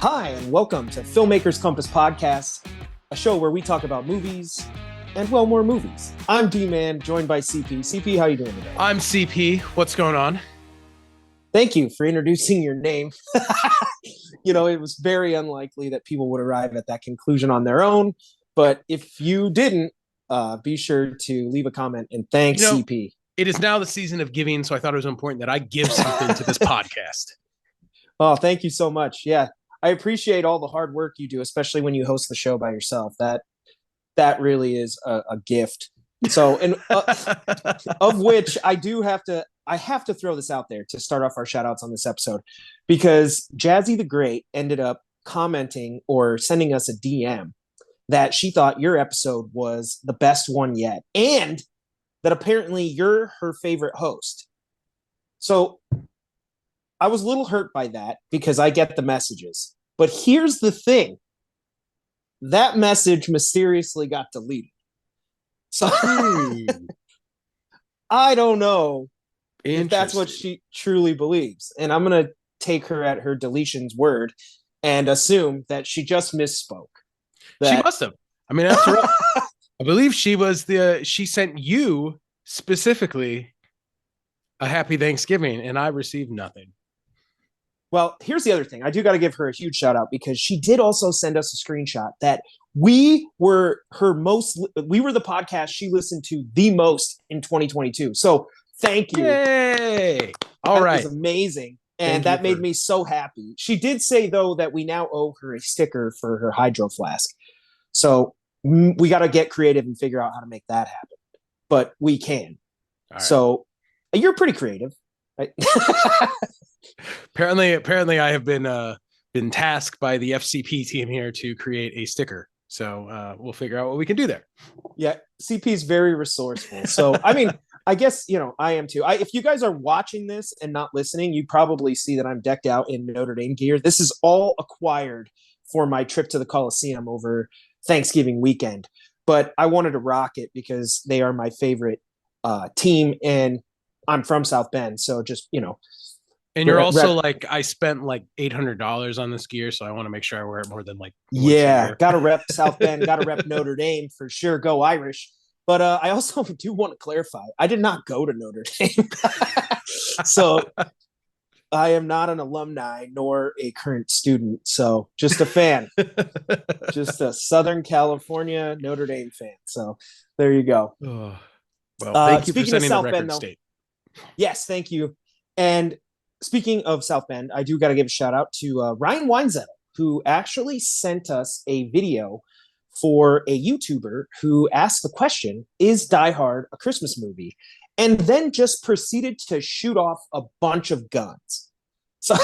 Hi, and welcome to Filmmakers Compass Podcast, a show where we talk about movies and, well, more movies. I'm D-Man, joined by CP. CP, how you doing today? I'm CP. What's going on? Thank you for introducing your name. It was very unlikely that people would arrive at that conclusion on their own. But if you didn't, be sure to leave a comment and thank CP. It is now the season of giving, so I thought it was important that I give something to this podcast. Oh, thank you so much. Yeah, I appreciate all the hard work you do, especially when you host the show by yourself. That really is a gift. So, and of which I have to throw this out there to start off our shout outs on this episode, because Jazzy the Great ended up commenting or sending us a DM that she thought your episode was the best one yet, and that apparently you're her favorite host. So I was a little hurt by that because I get the messages. But here's the thing. That message mysteriously got deleted. So I don't know if that's what she truly believes. And I'm going to take her at her deletion's word and assume that she just misspoke. She must have. I mean, after all, I believe she sent you specifically a happy Thanksgiving, and I received nothing. Well, here's the other thing. I do got to give her a huge shout out because she did also send us a screenshot that we were the podcast she listened to the most in 2022. So thank you. Yay! All right. That was amazing. And that made me so happy. She did say, though, that we now owe her a sticker for her hydro flask. So we got to get creative and figure out how to make that happen. But we can. Right. So you're pretty creative. Apparently, I have been tasked by the FCP team here to create a sticker. So we'll figure out what we can do there. Yeah, CP is very resourceful. So I mean, I guess I am too. If you guys are watching this and not listening, you probably see that I'm decked out in Notre Dame gear. This is all acquired for my trip to the Coliseum over Thanksgiving weekend. But I wanted to rock it because they are my favorite team, and I'm from South Bend, so just And you're also like, I spent like $800 on this gear, so I want to make sure I wear it more than like gotta rep South Bend, gotta rep Notre Dame for sure. Go Irish. But I also do want to clarify, I did not go to Notre Dame. So I am not an alumni nor a current student. So just a fan. Just a Southern California Notre Dame fan. So there you go. Oh. Well, thank you for sending the record Bend, state. Yes, thank you. And speaking of South Bend, I do got to give a shout out to Ryan Weinzettel, who actually sent us a video for a YouTuber who asked the question, is Die Hard a Christmas movie? And then just proceeded to shoot off a bunch of guns. So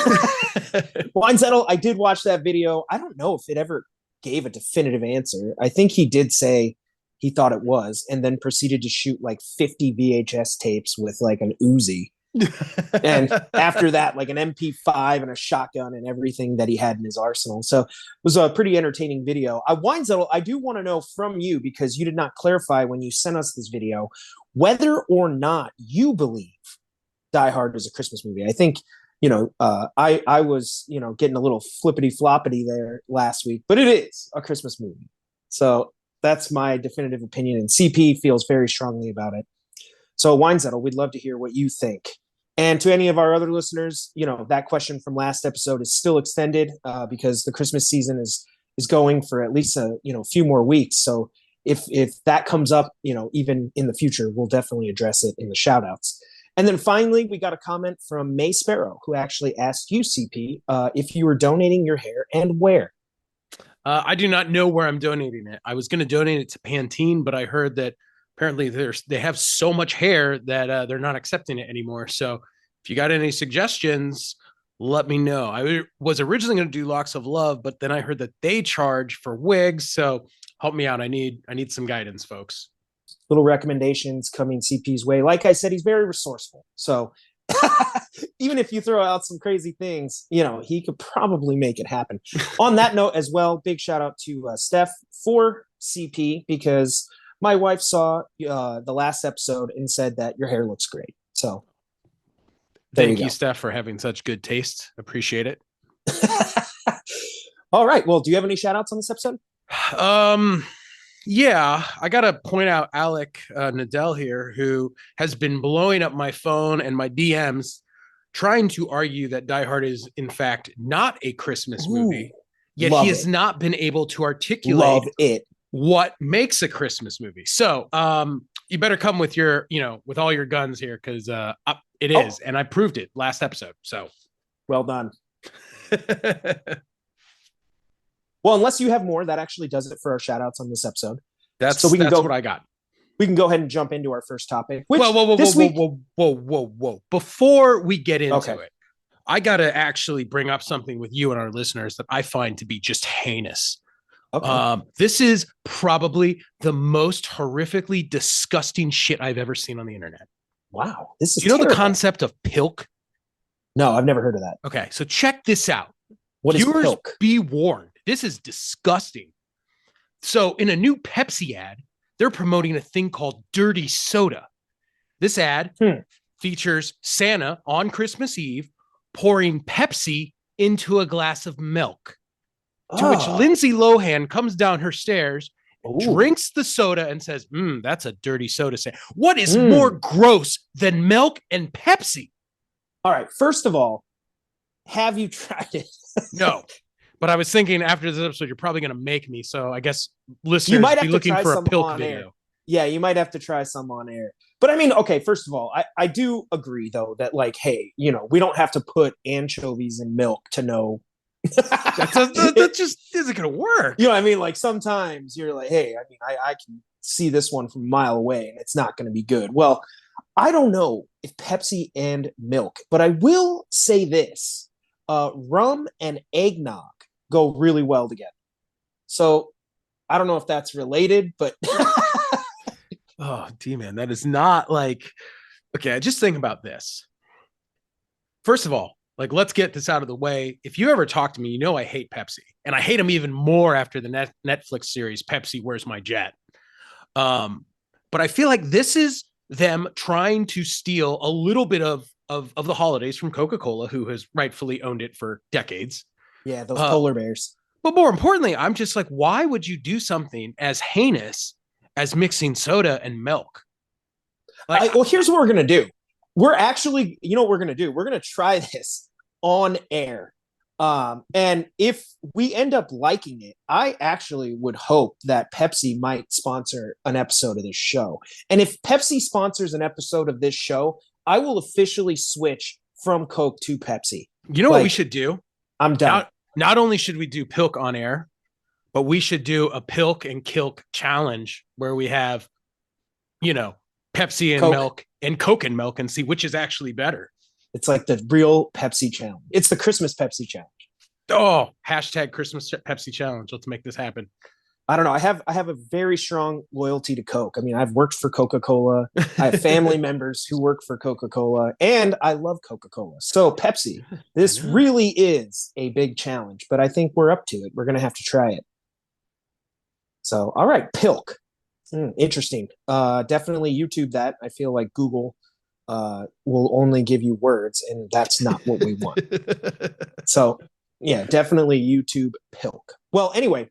Weinzettel, I did watch that video. I don't know if it ever gave a definitive answer. I think he did say he thought it was, and then proceeded to shoot like 50 VHS tapes with like an Uzi. And after that, like an MP5 and a shotgun and everything that he had in his arsenal. So it was a pretty entertaining video. Weinzettel, I do want to know from you, because you did not clarify when you sent us this video, whether or not you believe Die Hard is a Christmas movie. I think, I was, getting a little flippity floppity there last week, but it is a Christmas movie. So that's my definitive opinion. And CP feels very strongly about it. So Weinzettel, we'd love to hear what you think. And to any of our other listeners, that question from last episode is still extended because the Christmas season is going for at least a few more weeks. So if that comes up, even in the future, we'll definitely address it in the shout outs. And then finally, we got a comment from May Sparrow, who actually asked you, CP, if you were donating your hair and where. I do not know where I'm donating it. I was going to donate it to Pantene, but I heard that apparently they have so much hair that they're not accepting it anymore. So if you got any suggestions, let me know. I was originally going to do Locks of Love, but then I heard that they charge for wigs. So help me out. I need some guidance, folks. Little recommendations coming CP's way. Like I said, he's very resourceful. So even if you throw out some crazy things, he could probably make it happen. On that note as well, big shout out to Steph for CP, because my wife saw the last episode and said that your hair looks great. So thank you, Steph, for having such good taste. Appreciate it. All right. Well, do you have any shout outs on this episode? Um, yeah, I gotta point out Alec Nadell here, who has been blowing up my phone and my DMs, trying to argue that Die Hard is in fact not a Christmas Ooh, movie. Yet he love has it. not been able to articulate Love it. what makes a Christmas movie. So, you better come with with all your guns here, because it Oh, is, and I proved it last episode. So, well done. Well, unless you have more, that actually does it for our shout outs on this episode. So that's what I got. we can go ahead and jump into our first topic, which Whoa, this week. whoa. Before we get into Okay. it, I got to actually bring up something with you and our listeners that I find to be just heinous. Okay. This is probably the most horrifically disgusting shit I've ever seen on the internet. Wow. This is Do you know terrible. the concept of pilk? No, I've never heard of that. Okay, so check this out. What is Viewers, pilk? be warned. This is disgusting. So, in a new Pepsi ad, they're promoting a thing called dirty soda. This ad features Santa on Christmas Eve pouring Pepsi into a glass of milk, to which Lindsay Lohan comes down her stairs, drinks the soda, and says, that's a dirty soda. What is more gross than milk and Pepsi? All right. First of all, have you tried it? No. But I was thinking after this episode, you're probably going to make me. So I guess listeners You might have be to looking try for a some pilk on video. air. Yeah, you might have to try some on air. But I mean, okay, first of all, I do agree, though, that like, hey, we don't have to put anchovies in milk to know. That just isn't going to work. You know what I mean? Like sometimes you're like, hey, I mean, I can see this one from a mile away and it's not going to be good. Well, I don't know if Pepsi and milk, but I will say this. Rum and eggnog go really well together. So I don't know if that's related, but oh, man, that is not like, okay, just think about this. First of all, like, let's get this out of the way. If you ever talk to me, you know I hate Pepsi, and I hate them even more after the Netflix series, Pepsi, Where's My Jet? But I feel like this is them trying to steal a little bit of the holidays from Coca-Cola, who has rightfully owned it for decades. Yeah, those polar bears. But more importantly, I'm just like, why would you do something as heinous as mixing soda and milk? Like, well, here's what we're going to do. We're actually, you know what we're going to do? We're going to try this on air. And if we end up liking it, I actually would hope that Pepsi might sponsor an episode of this show. And if Pepsi sponsors an episode of this show, I will officially switch from Coke to Pepsi. You know what we should do? I'm done. Not only should we do Pilk on air, but we should do a Pilk and Kilk challenge where we have, Pepsi and Coke. Milk and Coke and milk and see which is actually better. It's like the real Pepsi challenge. It's the Christmas Pepsi challenge. Oh, hashtag Christmas Pepsi challenge. Let's make this happen. I don't know. I have a very strong loyalty to Coke. I mean, I've worked for Coca-Cola. I have family members who work for Coca-Cola, and I love Coca-Cola. So Pepsi, this really is a big challenge, but I think we're up to it. We're going to have to try it. So, all right, Pilk. Interesting. Definitely YouTube that. I feel like Google will only give you words, and that's not what we want. So, yeah, definitely YouTube Pilk. Well, anyway,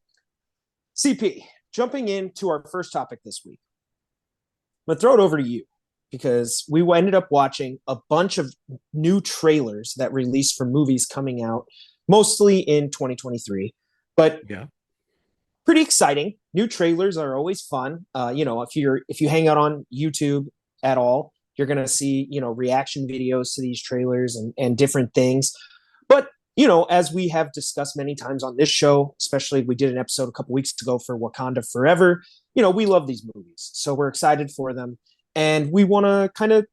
CP, jumping into our first topic this week, I'm going to throw it over to you because we ended up watching a bunch of new trailers that released for movies coming out mostly in 2023. But pretty exciting. New trailers are always fun. If you hang out on YouTube at all, you're going to see, reaction videos to these trailers and different things. But as we have discussed many times on this show, especially we did an episode a couple weeks ago for Wakanda Forever, we love these movies. So we're excited for them. And we want to kind of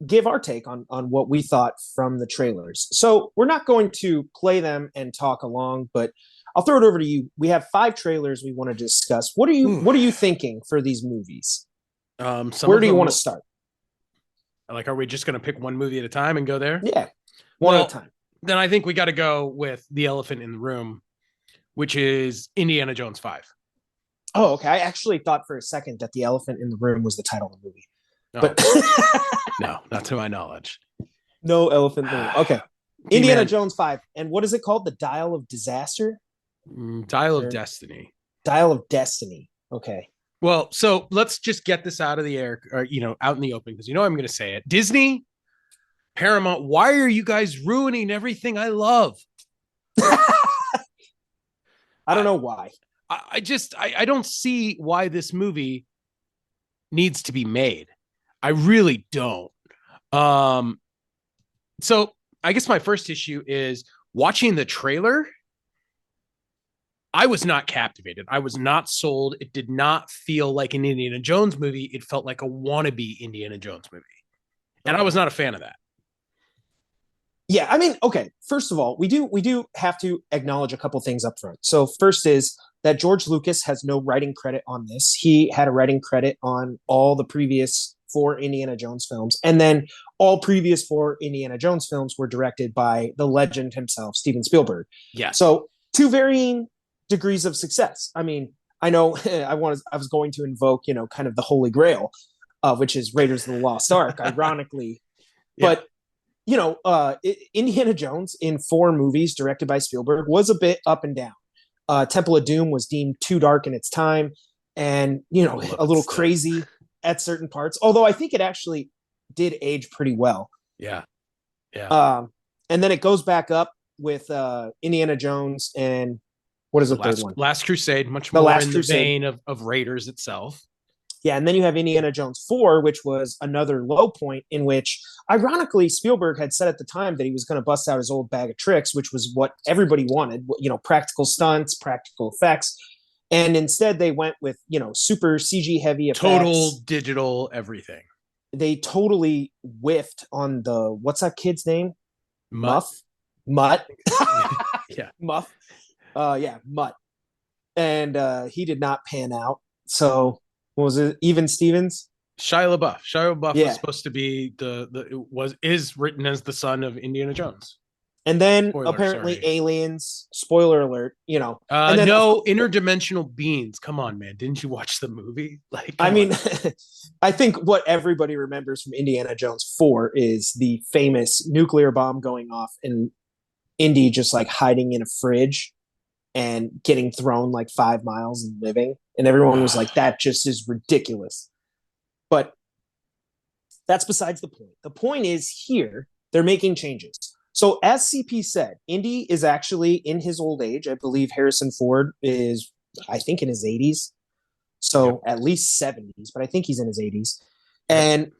give our take on what we thought from the trailers. So we're not going to play them and talk along, but I'll throw it over to you. We have 5 trailers we want to discuss. What are you thinking for these movies? Where do you want to start? Like, are we just going to pick one movie at a time and go there? Yeah, one at a time. Then I think we got to go with the elephant in the room, which is Indiana Jones 5. Oh, okay. I actually thought for a second that the elephant in the room was the title of the movie. No. But no, not to my knowledge. No elephant in the room. Okay. Indiana Jones 5. And what is it called? The Dial of Disaster? Dial of Or Destiny. Dial of Destiny. Okay. Well, so let's just get this out of the air, or out in the open, because I'm going to say it. Disney, Paramount, why are you guys ruining everything I love? I don't I know why. I don't see why this movie needs to be made. I really don't. Um, so I guess my first issue is watching the trailer. I was not captivated. I was not sold. It did not feel like an Indiana Jones movie. It felt like a wannabe Indiana Jones movie. And I was Okay. not a fan of that. Yeah, I mean, okay. First of all, we do have to acknowledge a couple things up front. So first is that George Lucas has no writing credit on this. He had a writing credit on all the previous four Indiana Jones films, and then all previous four Indiana Jones films were directed by the legend himself, Steven Spielberg. Yes. So two varying degrees of success. I mean, I know I was going to invoke, kind of the Holy Grail, which is Raiders of the Lost Ark, ironically, Yeah. but Indiana Jones in four movies directed by Spielberg was a bit up and down. Temple of Doom was deemed too dark in its time, and a little Still. crazy at certain parts. Although I think it actually did age pretty well. Yeah. Yeah. And then it goes back up with Indiana Jones and what is the third one? Last Crusade, much The more Last in the Crusade. vein of Raiders itself. Yeah, and then you have Indiana Jones 4, which was another low point in which, ironically, Spielberg had said at the time that he was going to bust out his old bag of tricks, which was what everybody wanted, practical stunts, practical effects. And instead they went with, super CG heavy effects. Total digital everything. They totally whiffed on what's that kid's name? Mutt. Mutt. Yeah. Muff. Yeah, Mutt. And he did not pan out. So what was it? Even Stevens? Shia LaBeouf. Shia LaBeouf Yeah. was supposed to be is written as the son of Indiana Jones. And then Spoiler, apparently sorry. aliens, spoiler alert, and then No, interdimensional beings. Come on, man. Didn't you watch the movie? Like, I mean, I think what everybody remembers from Indiana Jones 4 is the famous nuclear bomb going off and Indy just like hiding in a fridge and getting thrown like 5 miles and living. And everyone was like, that just is ridiculous. But that's besides the point. The point is here, they're making changes. So as CP said, Indy is actually in his old age. I believe Harrison Ford is, I think, in his 80s. So at least 70s, but I think he's in his 80s. And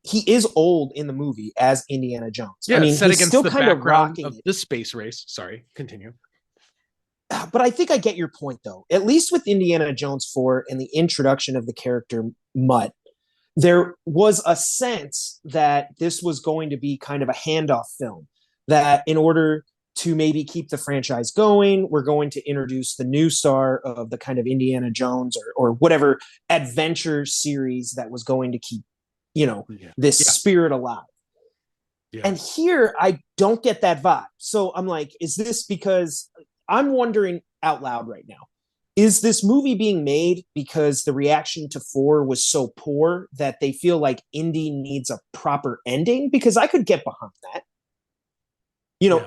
he is old in the movie as Indiana Jones. Yeah, I mean, set he's against still the kind of background rocking of it. the space race. Sorry, continue. But I think I get your point, though. At least with Indiana Jones 4 and the introduction of the character Mutt, there was a sense that this was going to be kind of a handoff film, that in order to maybe keep the franchise going, we're going to introduce the new star of the kind of Indiana Jones or whatever adventure series that was going to keep, this spirit alive. Yeah. And here I don't get that vibe. So I'm like, is this because I'm wondering out loud right now, is this movie being made because the reaction to 4 was so poor that they feel like Indy needs a proper ending? Because I could get behind that.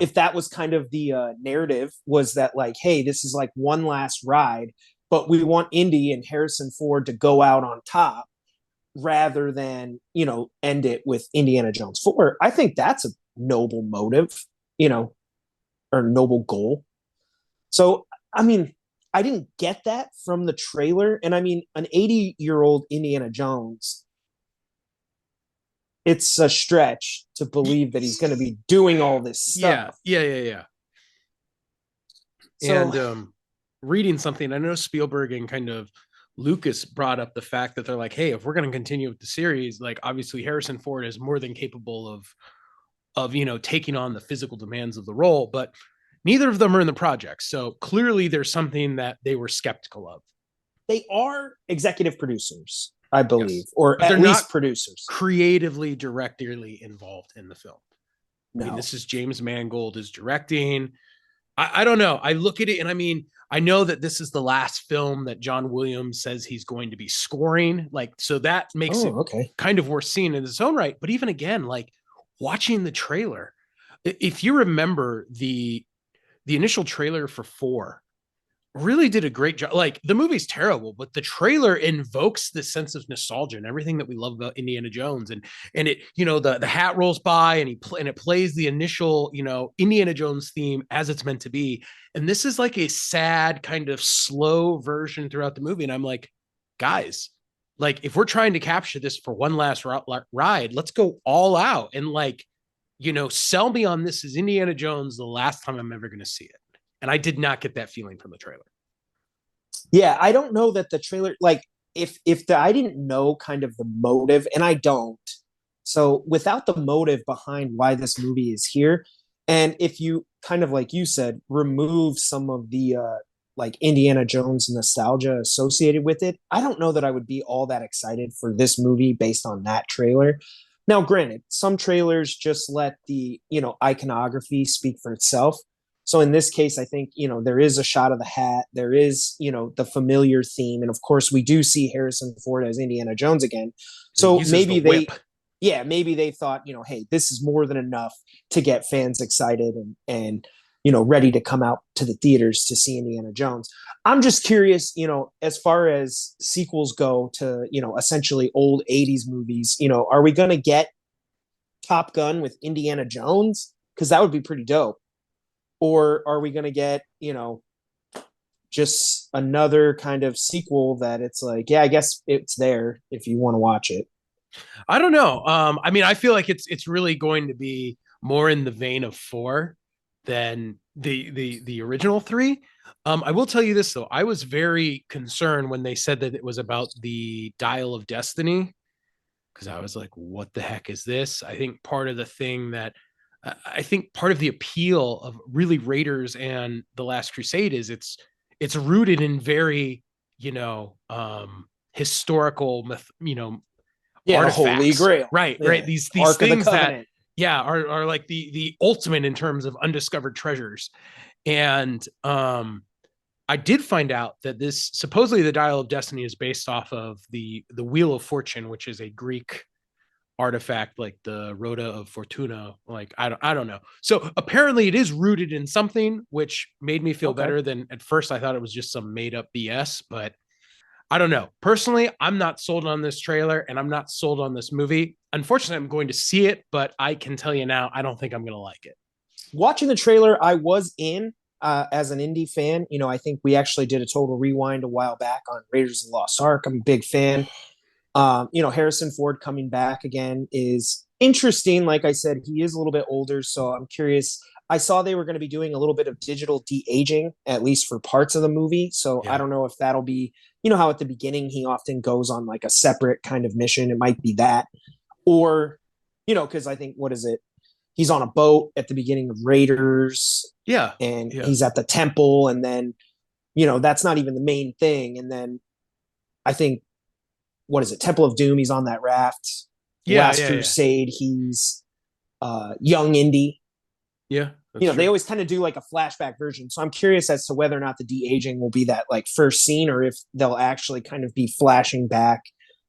If that was kind of the narrative, was that like, hey, this is like one last ride, but we want Indy and Harrison Ford to go out on top rather than, end it with Indiana Jones 4. I think that's a noble motive, or noble goal. So, I mean, I didn't get that from the trailer. And I mean, an 80-year-old Indiana Jones, it's a stretch to believe that he's going to be doing all this stuff. Yeah. So, and reading something, I know Spielberg and kind of Lucas brought up the fact that they're like, hey, if we're going to continue with the series, like obviously Harrison Ford is more than capable of taking on the physical demands of the role, but neither of them are in the project. So clearly there's something that they were skeptical of. They are executive producers, I believe, or at least producers. Creatively, directly involved in the film. No. I mean, this is James Mangold is directing. I don't know. I look at it and I mean, I know that this is the last film that John Williams says he's going to be scoring. Like, so that makes it kind of worth seeing in its own right. But even again, like watching the trailer, if you remember the initial trailer for 4, really did a great job. Like the movie's terrible, but the trailer invokes this sense of nostalgia and everything that we love about Indiana Jones. And it, the hat rolls by and and it plays the initial, Indiana Jones theme as it's meant to be. And this is like a sad kind of slow version throughout the movie. And I'm like, guys, like if we're trying to capture this for one last ride, let's go all out and like, sell me on this as Indiana Jones the last time I'm ever going to see it. And I did not get that feeling from the trailer. Yeah, I don't know that the trailer, like, I didn't know kind of the motive, and I don't. So without the motive behind why this movie is here, and if you kind of like you said, remove some of the like Indiana Jones nostalgia associated with it, I don't know that I would be all that excited for this movie based on that trailer. Now, granted, some trailers just let the, iconography speak for itself. So in this case, I think, there is a shot of the hat. There is, the familiar theme. And of course, we do see Harrison Ford as Indiana Jones again. And he So uses the whip. maybe they thought, hey, this is more than enough to get fans excited and, ready to come out to the theaters to see Indiana Jones. I'm just curious, as far as sequels go to, essentially old 80s movies, are we going to get Top Gun with Indiana Jones? Because that would be pretty dope. Or are we going to get, just another kind of sequel that it's like, yeah, I guess it's there if you want to watch it. I don't know. I mean, I feel like it's really going to be more in the vein of 4 than the original 3. I will tell you this though, I was very concerned when they said that it was about the Dial of Destiny, because I was like, what the heck is this? I think part of the thing that I think part of the appeal of really Raiders and The Last Crusade is it's rooted in very, historical Yeah, the Holy artifacts. Grail. Right, Yeah. right. These Ark of the things that, Covenant. yeah, are like the ultimate in terms of undiscovered treasures. And I did find out that this supposedly the Dial of Destiny is based off of the Wheel of Fortune, which is a Greek artifact, like the Rhoda of Fortuna. Like I don't know. So apparently it is rooted in something, which made me feel Okay. better than at first I thought it was just some made up BS. But I don't know. Personally, I'm not sold on this trailer and I'm not sold on this movie. Unfortunately, I'm going to see it, but I can tell you now, I don't think I'm going to like it. Watching the trailer, I was in as an indie fan. I think we actually did a total rewind a while back on Raiders of the Lost Ark. I'm a big fan. Harrison Ford coming back again is interesting. Like I said, he is a little bit older, so I'm curious. I saw they were going to be doing a little bit of digital de-aging, at least for parts of the movie. So I Yeah. don't know if that'll be, how at the beginning he often goes on like a separate kind of mission. It might be that. Or, because I think, what is it? He's on a boat at the beginning of Raiders Yeah. and Yeah. he's at the temple. And then, that's not even the main thing. And then I think what is it? Temple of Doom. He's on that raft. Yeah. Last Yeah. Yeah. Crusade. He's young Indy. Yeah. That's They true. always kind of do like a flashback version. So I'm curious as to whether or not the de aging will be that like first scene, or if they'll actually kind of be flashing back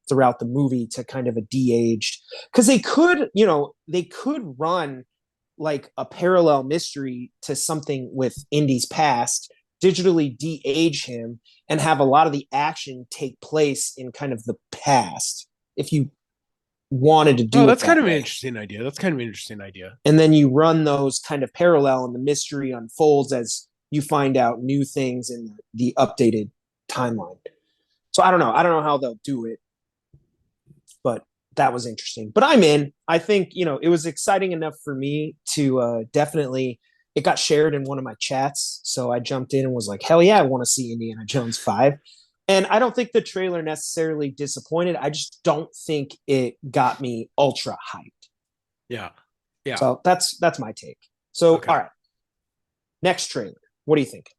throughout the movie to kind of a de aged. Because they could run like a parallel mystery to something with Indy's past, digitally de age him, and have a lot of the action take place in kind of the past. If you wanted to Oh, do it that's kind that of an way. interesting idea. That's kind of an interesting idea. And then you run those kind of parallel, and the mystery unfolds as you find out new things in the updated timeline. So I don't know. I don't know how they'll do it, but that was interesting. But I'm in. I think, it was exciting enough for me to definitely, it got shared in one of my chats. So I jumped in and was like, hell yeah, I want to see Indiana Jones 5. And I don't think the trailer necessarily disappointed. I just don't think it got me ultra hyped. Yeah. Yeah. So that's my take. So, Okay. all right. Next trailer. What do you think?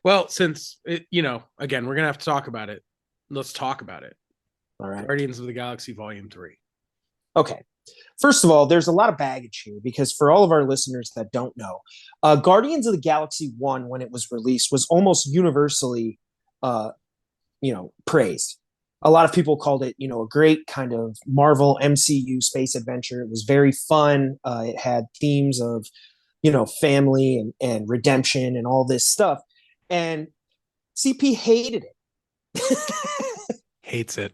Well, since again, we're gonna have to talk about it. Let's talk about it. All right. Guardians of the Galaxy Volume 3. Okay. First of all, there's a lot of baggage here because for all of our listeners that don't know, Guardians of the Galaxy 1, when it was released, was almost universally, praised. A lot of people called it, a great kind of Marvel MCU space adventure. It was very fun. It had themes of family and redemption and all this stuff. And CP hated it. Hates it.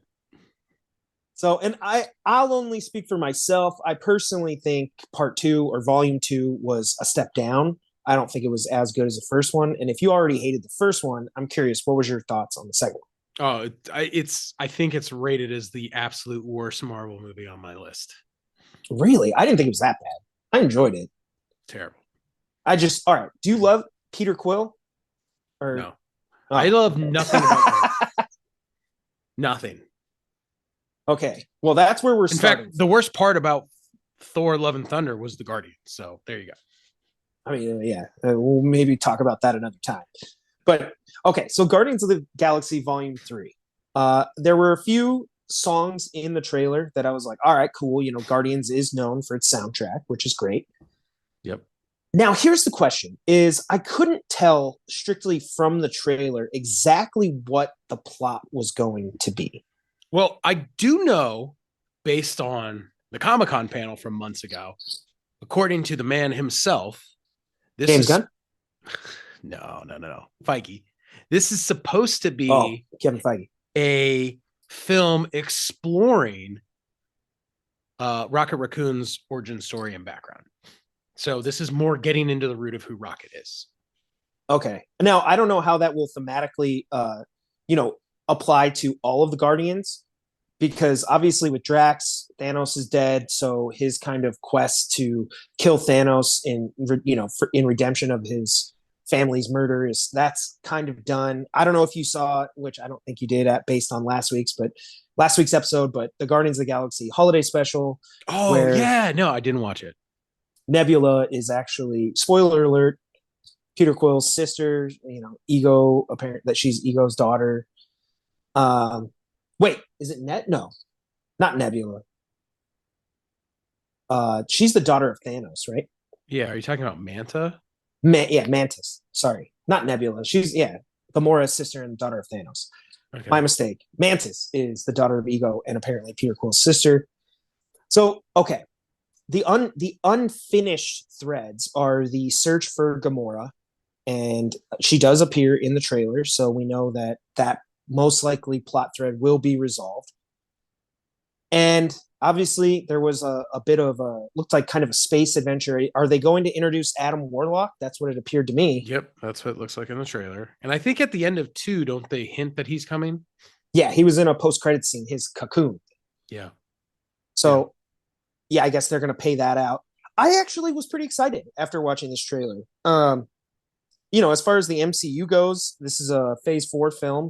So, and I'll only speak for myself. I personally think part two or volume two was a step down. I don't think it was as good as the first one. And if you already hated the first one, I'm curious, what was your thoughts on the second Oh, I think it's rated as the absolute worst Marvel movie on my list. one? Really? I didn't think it was that bad. I enjoyed it. Terrible. All right. Do you love Peter Quill? Or, No. I oh. love nothing about it. Nothing. Okay. Well, that's where we're In starting. fact, the worst part about Thor Love and Thunder was the Guardian. So there you go. I mean, yeah, we'll maybe talk about that another time. But okay, so Guardians of the Galaxy Volume 3. There were a few songs in the trailer that I was like, all right, cool. Guardians is known for its soundtrack, which is great. Yep. Now, here's the question is I couldn't tell strictly from the trailer exactly what the plot was going to be. Well, I do know, based on the Comic-Con panel from months ago, according to the man himself, this James is Gunn? No. Feige. This is supposed to be Kevin Feige. a film exploring Rocket Raccoon's origin story and background. So this is more getting into the root of who Rocket is. Okay. Now, I don't know how that will thematically, apply to all of the Guardians, because obviously with Drax, Thanos is dead, so his kind of quest to kill Thanos in redemption of his family's murder that's kind of done. I don't know if you saw, which I don't think you did based on last week's episode, but the Guardians of the Galaxy holiday special. Oh yeah, no, I didn't watch it. Nebula is actually, spoiler alert, Peter Quill's sister. Ego, apparent that she's Ego's daughter. Wait, is it No, not Nebula. She's the daughter of Thanos, right? Yeah, are you talking about Manta? Yeah, Mantis. Sorry, not Nebula. She's Gamora's sister and daughter of Thanos. Okay. My mistake. Mantis is the daughter of Ego and apparently Peter Quill's sister. So, okay, the unfinished threads are the search for Gamora, and she does appear in the trailer, so we know that most likely plot thread will be resolved. And obviously there was a bit of looked like kind of a space adventure. Are they going to introduce Adam Warlock? That's what it appeared to me. Yep, that's what it looks like in the trailer. And I think at the end of 2, don't they hint that he's coming? Yeah, he was in a post-credit scene, his cocoon. Yeah. So, yeah, I guess they're going to pay that out. I actually was pretty excited after watching this trailer. As far as the MCU goes, this is a Phase 4 film,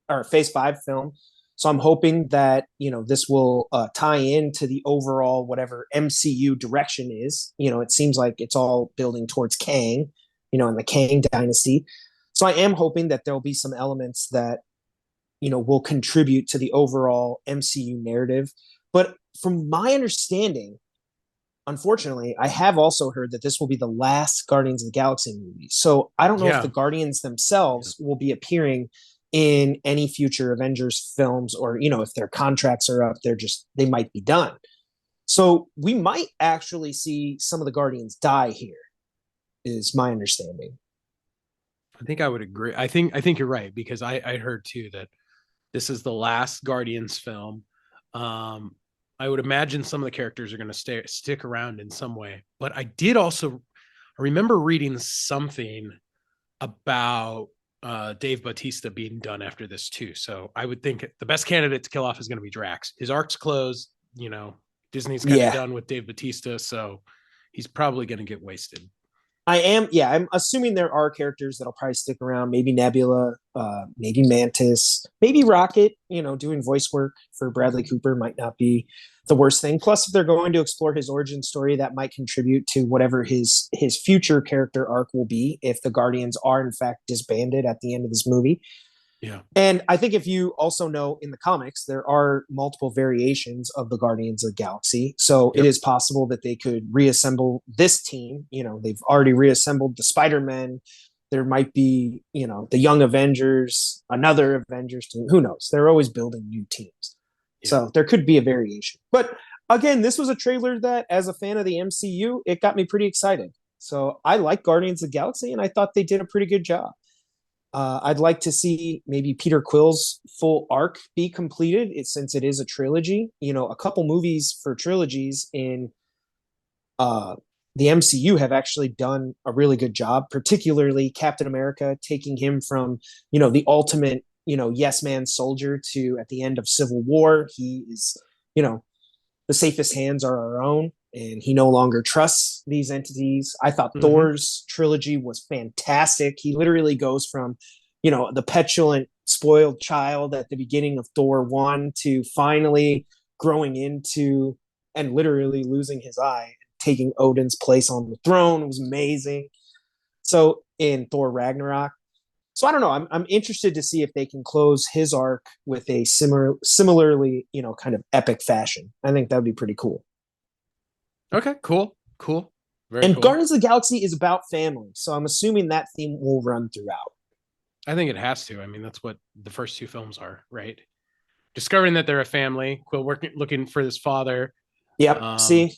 or Phase 5 film. So I'm hoping that, this will tie into the overall whatever MCU direction is. It seems like it's all building towards Kang, and the Kang dynasty. So I am hoping that there'll be some elements that, will contribute to the overall MCU narrative. But from my understanding, unfortunately, I have also heard that this will be the last Guardians of the Galaxy movie. So I don't know if the Guardians themselves will be appearing in any future Avengers films, or if their contracts are up, they might be done. So we might actually see some of the Guardians die here, is my understanding. I think I would agree. I think you're right, because I heard too that this is the last Guardians film. I would imagine some of the characters are going to stick around in some way. But I remember reading something about Dave Bautista being done after this too. So I would think the best candidate to kill off is going to be Drax. His arc's closed. Disney's kind of done with Dave Bautista, so he's probably going to get wasted. I'm assuming there are characters that'll probably stick around. Maybe Nebula, maybe Mantis, maybe Rocket. Doing voice work for Bradley Cooper might not be the worst thing. Plus, if they're going to explore his origin story, that might contribute to whatever his future character arc will be if the Guardians are in fact disbanded at the end of this movie. Yeah. And I think if you also know, in the comics, there are multiple variations of the Guardians of the Galaxy. So it is possible that they could reassemble this team. They've already reassembled the Spider-Men. There might be, the Young Avengers, another Avengers team. Who knows? They're always building new teams. Yeah. So there could be a variation. But again, this was a trailer that, as a fan of the MCU, it got me pretty excited. So I like Guardians of the Galaxy, and I thought they did a pretty good job. I'd like to see maybe Peter Quill's full arc be completed, since it is a trilogy. You know, a couple movies for trilogies in uh, the MCU have actually done a really good job, particularly Captain America, taking him from, the ultimate, yes man soldier to at the end of Civil War. He is, you know, the safest hands are our own, and he no longer trusts these entities. I thought Mm-hmm. Thor's trilogy was fantastic. He literally goes from, the petulant, spoiled child at the beginning of Thor 1 to finally growing into and literally losing his eye, taking Odin's place on the throne. It was amazing. So in Thor Ragnarok, so I don't know. I'm interested to see if they can close his arc with a similarly, kind of epic fashion. I think that would be pretty cool. Okay, cool, cool, very And cool. Guardians of the Galaxy is about family, so I'm assuming that theme will run throughout. I think it has to. I mean, that's what the first two films are, right? Discovering that they're a family, Quill working, looking for his father. Yep. Um, See,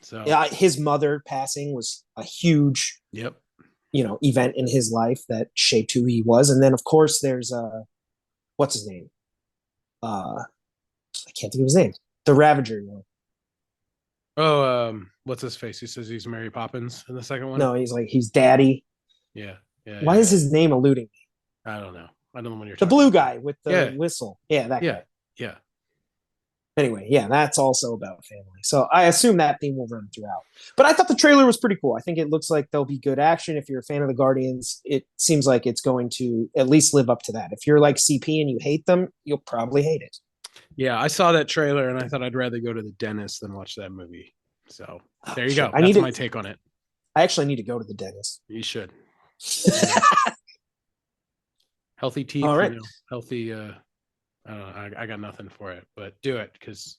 so yeah, his mother passing was a huge, yep. event in his life that shaped who he was. And then, of course, there's what's his name? I can't think of his name. The Ravager. Oh, what's his face? He says he's Mary Poppins in the second one. No, he's daddy. Yeah, yeah, Why yeah, is yeah. his name eluding me? I don't know. I don't know what you're The talking blue about. guy with the Yeah, whistle. Yeah, that yeah, guy. yeah. Anyway, yeah, that's also about family. So I assume that theme will run throughout. But I thought the trailer was pretty cool. I think it looks like there'll be good action. If you're a fan of the Guardians, it seems like it's going to at least live up to that. If you're like CP and you hate them, you'll probably hate it. Yeah, I saw that trailer and I thought I'd rather go to the dentist than watch that movie. So Oh there you shit! go. I need That's to. my take on it. I actually need to go to the dentist. You should. You know, healthy All teeth, right. healthy I don't know, I got nothing for it, but do it because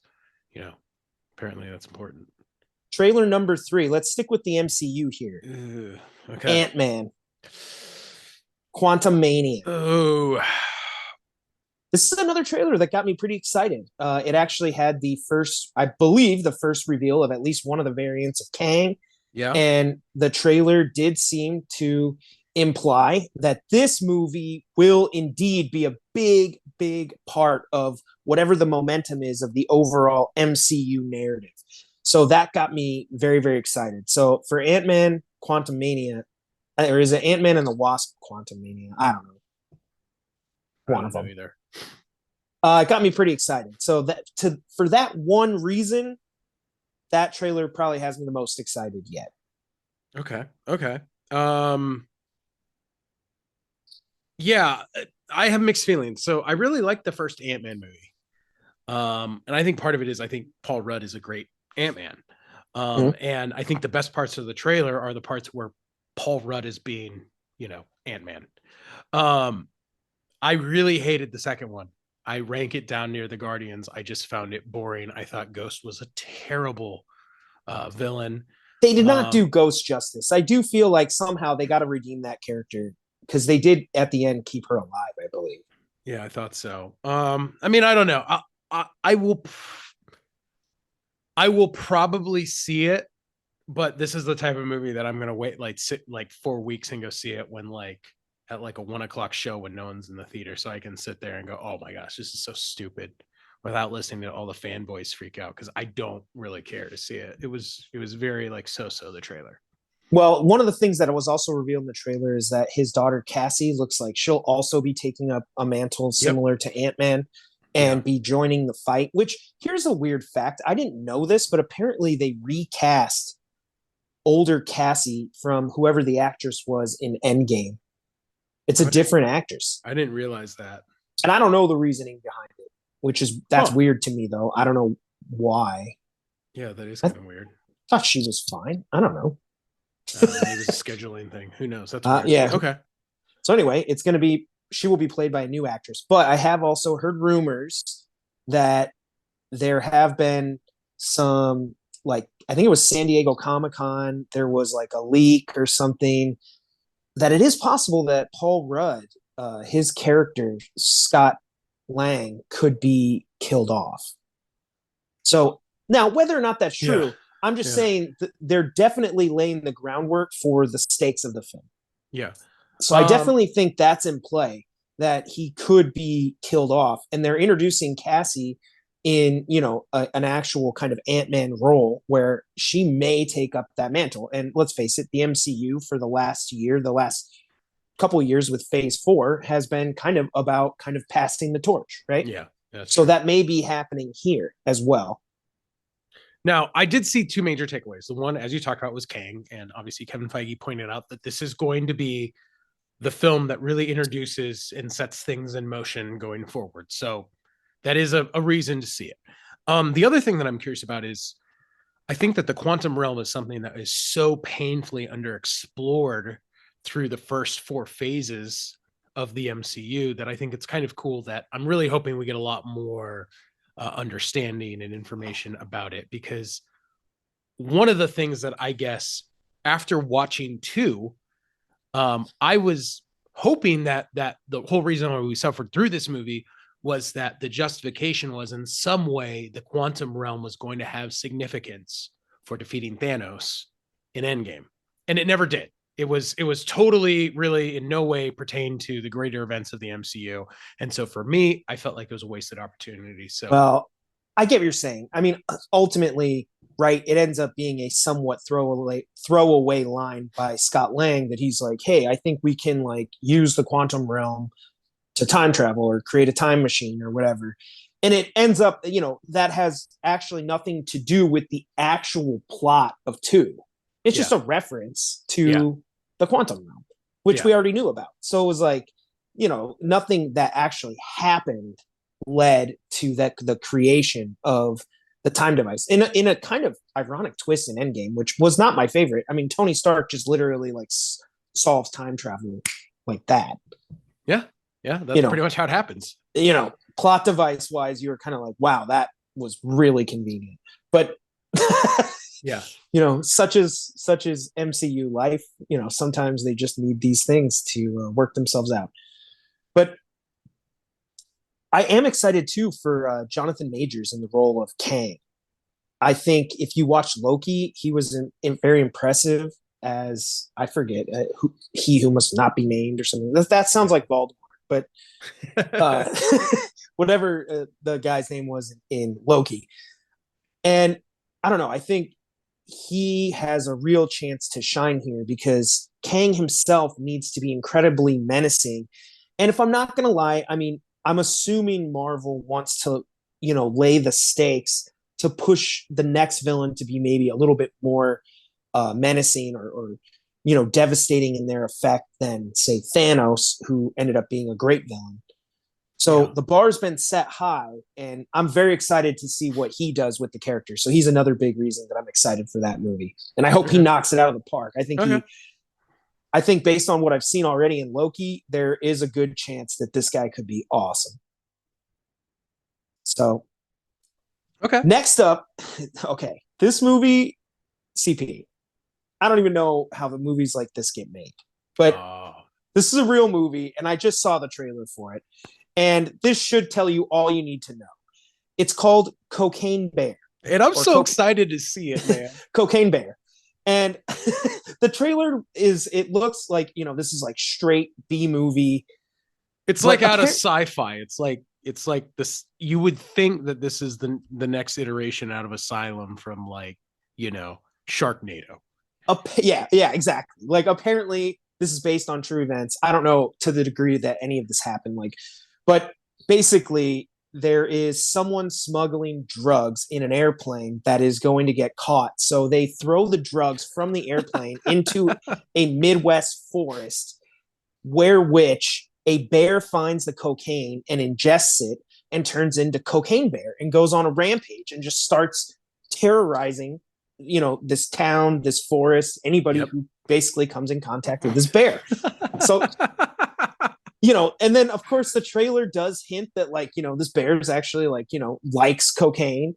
you know, apparently that's important. Trailer number 3. Let's stick with the MCU here. Ugh, okay. Ant-Man, Quantum Mania. Oh, This is another trailer that got me pretty excited. It actually had I believe, the first reveal of at least one of the variants of Kang. yeah. And the trailer did seem to imply that this movie will indeed be a big, big part of whatever the momentum is of the overall MCU narrative. So that got me very, very excited. So for Ant-Man Quantum Mania, or is it Ant-Man and the Wasp Quantum Mania? I don't know. I One don't of know them. either. It got me pretty excited. So for that one reason, that trailer probably has me the most excited yet. Okay. Okay. Um, yeah, I have mixed feelings. So I really like the first Ant-Man movie. And I think part of it is I think Paul Rudd is a great Ant-Man. Mm-hmm. And I think the best parts of the trailer are the parts where Paul Rudd is being, Ant-Man. Um, I really hated the second one. I rank it down near the Guardians. I just found it boring. I thought Ghost was a terrible villain. They did not do Um, Ghost justice. I do feel like somehow they got to redeem that character because they did at the end keep her alive, I believe. yeah, I thought so. I mean, I don't know. I will probably see it, but this is the type of movie that I'm gonna wait like sit like 4 weeks and go see it when like at like a 1 o'clock show when no one's in the theater, so I can sit there and go, oh my gosh, this is so stupid, without listening to all the fanboys freak out because I don't really care to see it. It was very like so the trailer. Well, one of the things that was also revealed in the trailer is that his daughter Cassie looks like she'll also be taking up a mantle Yep. similar to Ant-Man Yeah. and be joining the fight, which here's a weird fact. I didn't know this, but apparently they recast older Cassie from whoever the actress was in Endgame. It's a I didn't different actress. I didn't realize that. And I don't know the reasoning behind it, that's Huh. weird to me though. I don't know why. Yeah, that is I kind of weird. thought she was fine. I don't know. I don't know. Maybe it's a scheduling thing. Who knows? That's weird. Yeah. Okay. So anyway, she will be played by a new actress. But I have also heard rumors that there have been some, like, I think it was San Diego Comic-Con, there was like a leak or something, that it is possible that Paul Rudd, his character Scott Lang, could be killed off. So now, whether or not that's Yeah. true, I'm just Yeah. saying they're definitely laying the groundwork for the stakes of the film. Yeah. So I Um, definitely think that's in play, that he could be killed off, and they're introducing Cassie in an actual kind of Ant-Man role where she may take up that mantle. And let's face it, the MCU for the last couple of years with Phase 4 has been kind of about kind of passing the torch, right? yeah, that's So true. that may be happening here as well. Now, I did see two major takeaways. The one, as you talked about, was Kang, and obviously Kevin Feige pointed out that this is going to be the film that really introduces and sets things in motion going forward. So that is a reason to see it. The other thing that I'm curious about is I think that the quantum realm is something that is so painfully underexplored through the first four phases of the MCU that I think it's kind of cool that I'm really hoping we get a lot more understanding and information about it. Because one of the things that I guess after watching two, I was hoping that the whole reason why we suffered through this movie was that the justification was in some way the quantum realm was going to have significance for defeating Thanos in Endgame, and it never did. It was totally really in no way pertained to the greater events of the MCU, and so for me, I felt like it was a wasted opportunity. So Well, I get what you're saying. I mean, ultimately, right, it ends up being a somewhat throwaway line by Scott Lang that he's like, "Hey, I think we can like use the quantum realm to time travel or create a time machine or whatever." And it ends up, that has actually nothing to do with the actual plot of two. It's yeah, just a reference yeah, to the quantum realm, which yeah, we already knew about. So it was like, nothing that actually happened led to the creation of the time device in a kind of ironic twist in Endgame, which was not my favorite. I mean, Tony Stark just literally like solves time travel like that. yeah, yeah. You That's know, pretty much how it happens. plot device wise, you were kind of like, wow, that was really convenient. But Yeah, such as MCU life, sometimes they just need these things to work themselves out. But I am excited too for Jonathan Majors in the role of Kang. I think if you watch Loki, he was very impressive as I forget he who must not be named or something. That sounds like Voldemort, but uh, whatever the guy's name was in Loki. And I don't know. I think he has a real chance to shine here because Kang himself needs to be incredibly menacing. And if I'm not going to lie, I mean, I'm assuming Marvel wants to, lay the stakes to push the next villain to be maybe a little bit more menacing or devastating in their effect than, say, Thanos, who ended up being a great villain. yeah. So the bar's been set high, and I'm very excited to see what he does with the character. So he's another big reason that I'm excited for that movie, and I hope he Okay, knocks it out of the park. okay, I think based on what I've seen already in Loki, there is a good chance that this guy could be awesome. So okay. next up, okay, this movie, CP. I don't even know how the movies like this get made, but Oh, this is a real movie, and I just saw the trailer for it. And this should tell you all you need to know. It's called Cocaine Bear and I'm or so excited to see it, man. Cocaine Bear. And the trailer it looks like, this is like straight B movie. It's But like out of sci-fi. It's like this. You would think that this is the next iteration out of Asylum from like Sharknado. yeah, exactly. Like apparently this is based on true events. I don't know to the degree that any of this happened. But basically there is someone smuggling drugs in an airplane that is going to get caught. So they throw the drugs from the airplane into a Midwest forest, where which a bear finds the cocaine and ingests it and turns into Cocaine Bear and goes on a rampage and just starts terrorizing, this town, this forest, anybody Yep. who basically comes in contact with this bear. So and then of course the trailer does hint that like, this bear is actually like, likes cocaine.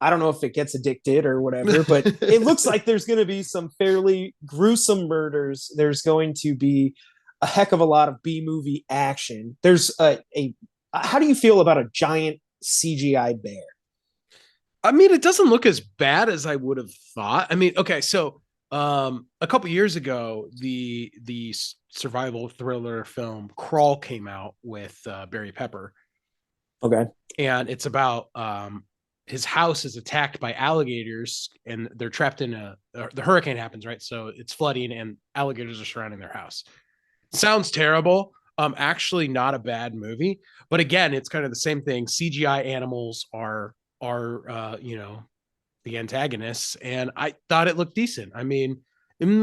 I don't know if it gets addicted or whatever, but it looks like there's going to be some fairly gruesome murders. There's going to be a heck of a lot of B movie action. There's how do you feel about a giant CGI bear? I mean, it doesn't look as bad as I would have thought. I mean, okay, so a couple years ago, the survival thriller film Crawl came out with Barry Pepper, Okay. and it's about his house is attacked by alligators, and they're trapped in the hurricane happens, right? So it's flooding, and alligators are surrounding their house. Sounds terrible. Actually, not a bad movie, but again, it's kind of the same thing. CGI animals are the antagonists, and I thought it looked decent. I mean, in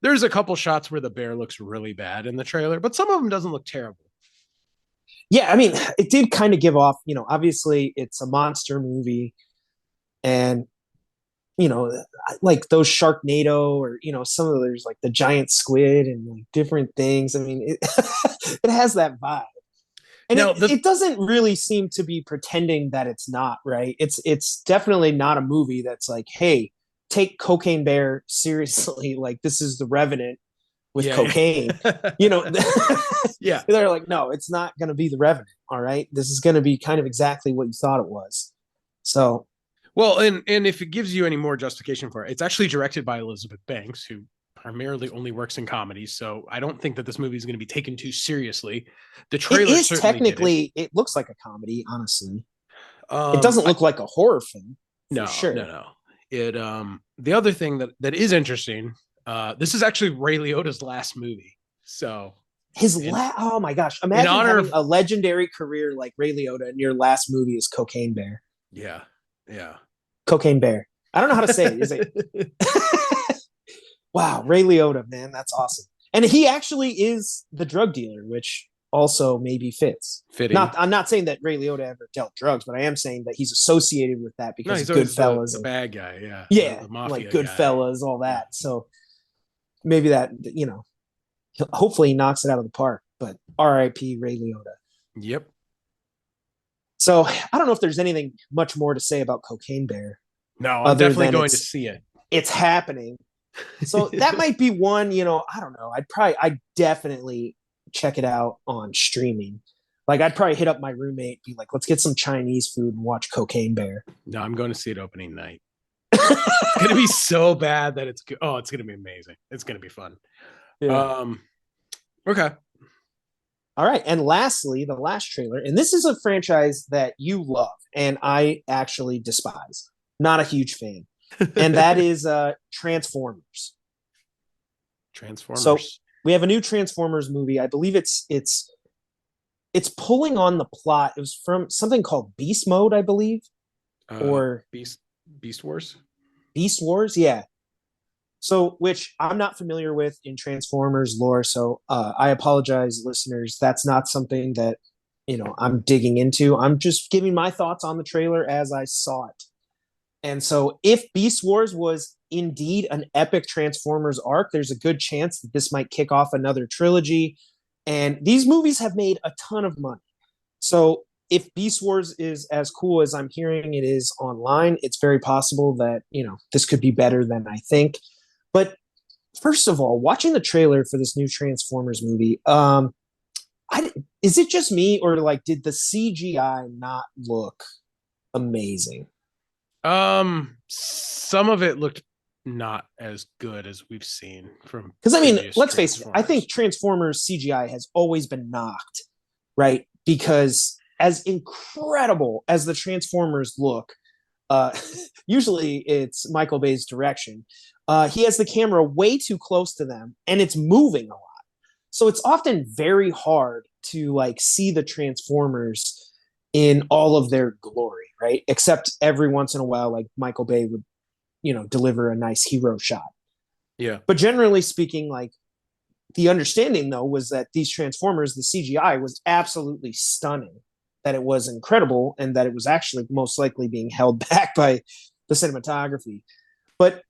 there's a couple shots where the bear looks really bad in the trailer, but some of them doesn't look terrible. Yeah, I mean, it did kind of give off, obviously it's a monster movie, and like those Sharknado, or some of there's like the giant squid and like different things. I mean, it it has that vibe. And Now, it doesn't really seem to be pretending that it's not, right. It's definitely not a movie that's like, hey, take Cocaine Bear seriously, like this is The Revenant with yeah, cocaine. yeah. They're like, no, it's not going to be The Revenant. All right, this is going to be kind of exactly what you thought it was. So Well, and if it gives you any more justification for it, it's actually directed by Elizabeth Banks, who primarily only works in comedies. So I don't think that this movie is going to be taken too seriously. The it trailer is certainly didn't. technically, it looks like a comedy, honestly. It Um, doesn't I, look like a horror film for no, no, sure. no. It the other thing that is interesting. This is actually Ray Liotta's last movie. So Oh my gosh, in imagine honor having of a legendary career like Ray Liotta and your last movie is Cocaine Bear. yeah, yeah. Cocaine Bear. I don't know how to say it. Is it? Wow, Ray Liotta, man, that's awesome. And he actually is the drug dealer, which also maybe fits. Fitting. Not, I'm not saying that Ray Liotta ever dealt drugs, but I am saying that he's associated with that No, because of he's always the Goodfellas the and bad guy. Yeah, yeah, the like mafia guy. Goodfellas, all Yeah. that. So maybe that hopefully he knocks it out of the park. But R.I.P. Ray Liotta. Yep. So I don't know if there's anything much more to say about Cocaine Bear No, I'm other definitely than going to see it. it's happening. So that might be one, I don't know. I'd definitely check it out on streaming. Like I'd probably hit up my roommate, be like, let's get some Chinese food and watch Cocaine Bear. No, I'm going to see it opening night. It's going to be so bad that it's it's going to be amazing. It's going to be fun. Yeah. Okay. All right. And lastly, the last trailer, and this is a franchise that you love and I actually despise. Not a huge fan. And that is Transformers. So Transformers. we have a new Transformers movie. I believe it's pulling on the plot. It was from something called Beast Mode, I believe, or Beast Wars. Beast Wars. Yeah. So, which I'm not familiar with in Transformers lore. So, I apologize, listeners. That's not something that I'm digging into. I'm just giving my thoughts on the trailer as I saw it. And so, if Beast Wars was indeed an epic Transformers arc, there's a good chance that this might kick off another trilogy. And these movies have made a ton of money. So if Beast Wars is as cool as I'm hearing it is online, it's very possible that, this could be better than I think. But first of all, watching the trailer for this new Transformers movie, is it just me or like did the CGI not look amazing? Some of it looked not as good as we've seen from Because I mean, previous let's face it, I think Transformers. Transformers CGI has always been knocked, right? Because as incredible as the Transformers look, uh, usually it's Michael Bay's direction. He has the camera way too close to them, and it's moving a lot. So it's often very hard to like see the Transformers in all of their glory, right? Except every once in a while, like Michael Bay would, deliver a nice hero shot. Yeah. But generally speaking, like the understanding though was that these Transformers, the CGI was absolutely stunning, that it was incredible, and that it was actually most likely being held back by the cinematography. But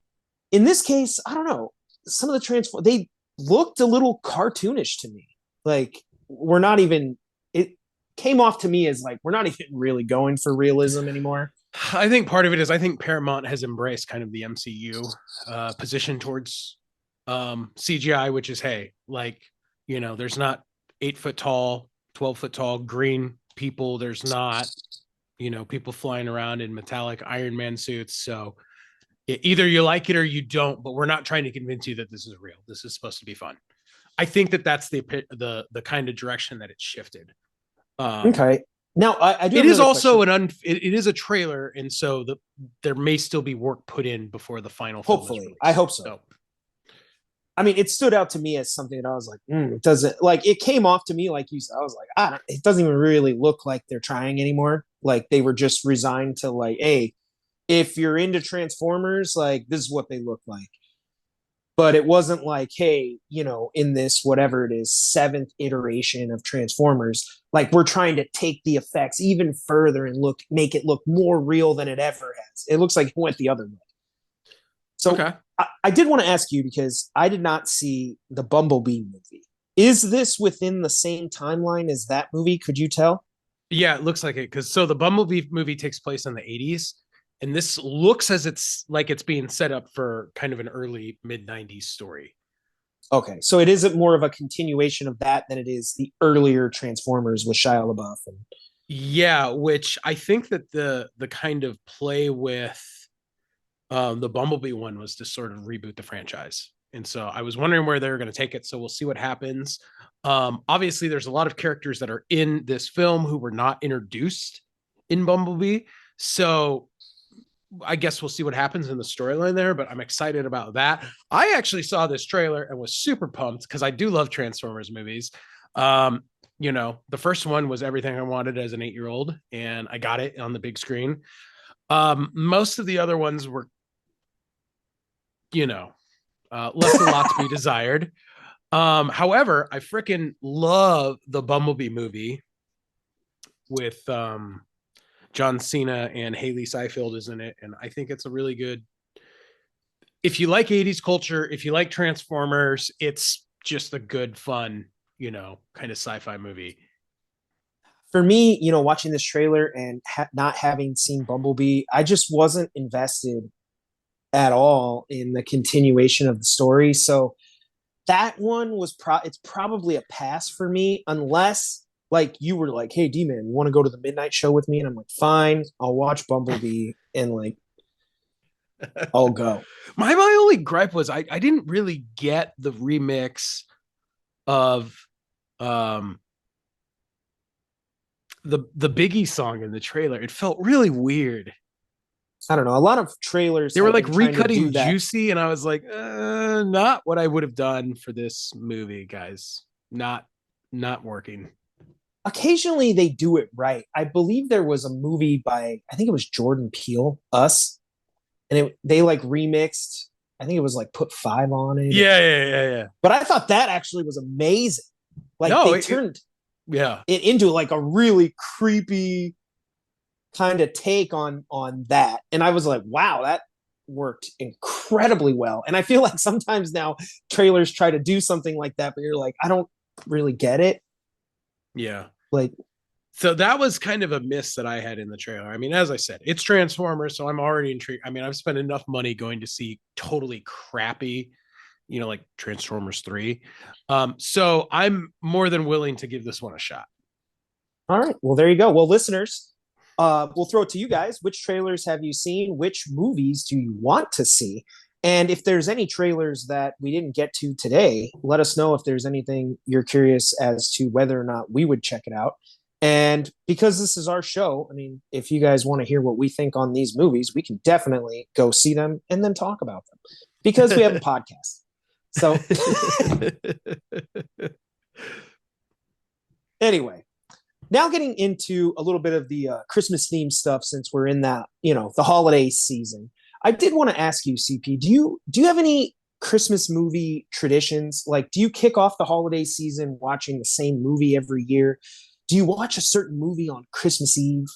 in this case, I don't know. Some of the they looked a little cartoonish to me. Like we're not even. It came off to me as like we're not even really going for realism anymore. I think part of it is I think Paramount has embraced kind of the MCU position towards CGI, which is hey, like there's not 8 foot tall, 12 foot tall green people. There's not people flying around in metallic Iron Man suits. So either you like it or you don't, but we're not trying to convince you that this is real. This is supposed to be fun. I think that that's the kind of direction that it's shifted. Okay. Now I do It have is another also question. it is a trailer, and so there may still be work put in before the final film is Hopefully, I released. hope so. I mean, it stood out to me as something that I was like, it doesn't like it came off to me like you said. I was like, it doesn't even really look like they're trying anymore. Like they were just resigned to like, hey, if you're into Transformers, like this is what they look like. But it wasn't like, hey, in this whatever it is, seventh iteration of Transformers, like we're trying to take the effects even further and make it look more real than it ever has. It looks like it went the other way. So Okay. I did want to ask you because I did not see the Bumblebee movie. Is this within the same timeline as that movie? Could you tell? Yeah, it looks like it because so the Bumblebee movie takes place in the 80s, and this looks as it's like it's being set up for kind of an early mid 90s story. Okay, so it isn't more of a continuation of that than it is the earlier Transformers with Shia LaBeouf. Yeah, which I think that the kind of play with the Bumblebee one was to sort of reboot the franchise. And so I was wondering where they were going to take it. So we'll see what happens. Obviously, there's a lot of characters that are in this film who were not introduced in Bumblebee. So I guess we'll see what happens in the storyline there, but I'm excited about that. I actually saw this trailer and was super pumped because I do love Transformers movies. The first one was everything I wanted as an 8-year-old, and I got it on the big screen. Most of the other ones were, left a lot to be desired. However, I freaking love the Bumblebee movie with John Cena and Haley Seinfeld is in it, and I think it's a really good. If you like 80s culture, if you like Transformers, it's just a good, fun, kind of sci-fi movie. For me, watching this trailer and not having seen Bumblebee, I just wasn't invested at all in the continuation of the story. So that one was it's probably a pass for me unless like you were like, hey D-Man, you want to go to the midnight show with me? And I'm like, fine, I'll watch Bumblebee and like I'll go. My only gripe was I didn't really get the remix of um the Biggie song in the trailer. It felt really weird. I don't know. A lot of trailers They were have like been trying to do recutting that. Juicy, and I was like, not what I would have done for this movie, guys. Not working. Occasionally they do it right. I believe there was a movie by I think it was Jordan Peele, Us, and they like remixed. I think it was like put five on it. Yeah. But I thought that actually was amazing. Like No, they turned yeah. it into like a really creepy kind of take on that. And I was like, wow, that worked incredibly well. And I feel like sometimes now trailers try to do something like that, but you're like, I don't really get it. Yeah. Like, so that was kind of a miss that I had in the trailer. I mean, as I said, it's Transformers, so I'm already intrigued. I mean, I've spent enough money going to see totally crappy, like Transformers 3. So I'm more than willing to give this one a shot. all right, well, there you go. Well, listeners, we'll throw it to you guys. Which trailers have you seen? Which movies do you want to see? And if there's any trailers that we didn't get to today, let us know if there's anything you're curious as to whether or not we would check it out. And because this is our show, I mean, if you guys want to hear what we think on these movies, we can definitely go see them and then talk about them because we have a podcast. So, anyway, now getting into a little bit of the Christmas themed stuff since we're in that, the holiday season. I did want to ask you, CP, do you have any Christmas movie traditions? Like, do you kick off the holiday season watching the same movie every year? Do you watch a certain movie on Christmas Eve?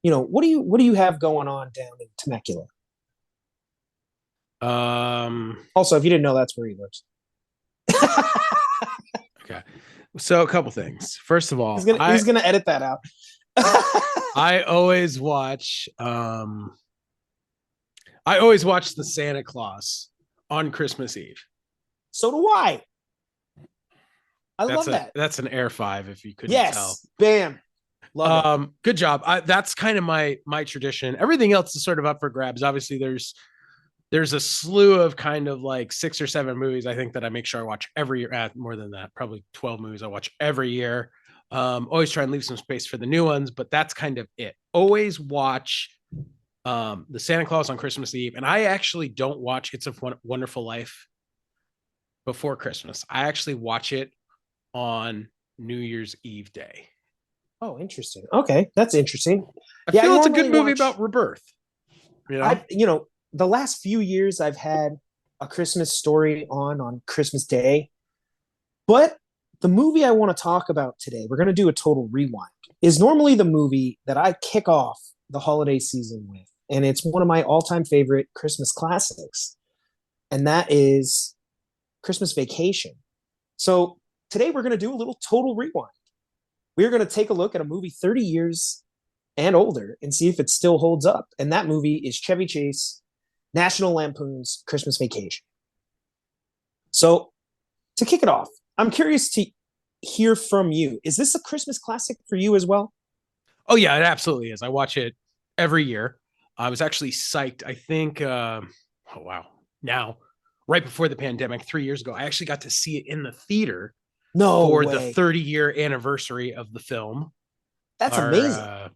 What do you have going on down in Temecula? Also, if you didn't know, that's where he lives. Okay. So a couple things. First of all, he's gonna edit that out. I always watch the Santa Claus on Christmas Eve. So do I. I love that. That's an Air 5 if you couldn't tell. Yes. Bam. Love it. Good job. That's kind of my tradition. Everything else is sort of up for grabs. Obviously, there's a slew of kind of like 6 or 7 movies I think that I make sure I watch every year. More than that, probably 12 movies I watch every year. Always try and leave some space for the new ones, but that's kind of it. Always watch the Santa Claus on Christmas Eve, and I actually don't watch It's a Wonderful Life before Christmas. I actually watch it on New Year's Eve day. Oh, interesting. Okay, that's interesting. I Yeah, I feel it's a good normally movie watch. about rebirth. The last few years I've had A Christmas Story on Christmas Day, but the movie I want to talk about today, we're going to do a total rewind, is normally the movie that I kick off the holiday season with, and it's one of my all-time favorite Christmas classics, and that is Christmas Vacation. So today we're going to do a little total rewind. We're going to take a look at a movie 30 years and older and see if it still holds up. And that movie is Chevy Chase, National Lampoon's Christmas Vacation. So to kick it off, I'm curious to hear from you. Is this a Christmas classic for you as well? Oh yeah, it absolutely is. I watch it every year. I was actually psyched. I think, oh wow, now right before the pandemic, 3 years ago, I actually got to see it in the theater No for the way. 30-year anniversary of the film. That's amazing.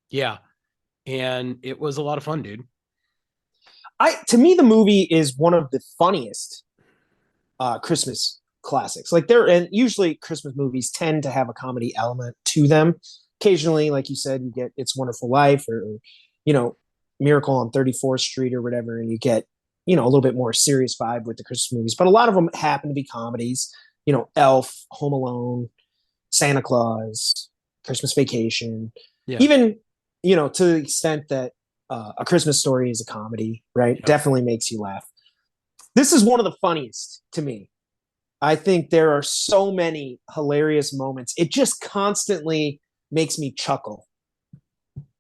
Yeah, and it was a lot of fun, dude. To me, the movie is one of the funniest Christmas classics. Like and usually Christmas movies tend to have a comedy element to them. Occasionally, like you said, you get It's a Wonderful Life or you know, Miracle on 34th Street or whatever, and you get, a little bit more serious vibe with the Christmas movies. But a lot of them happen to be comedies. Elf, Home Alone, Santa Claus, Christmas Vacation. Yeah. Even, to the extent that A Christmas Story is a comedy, right? Yep. Definitely makes you laugh. This is one of the funniest to me. I think there are so many hilarious moments. It just constantly makes me chuckle.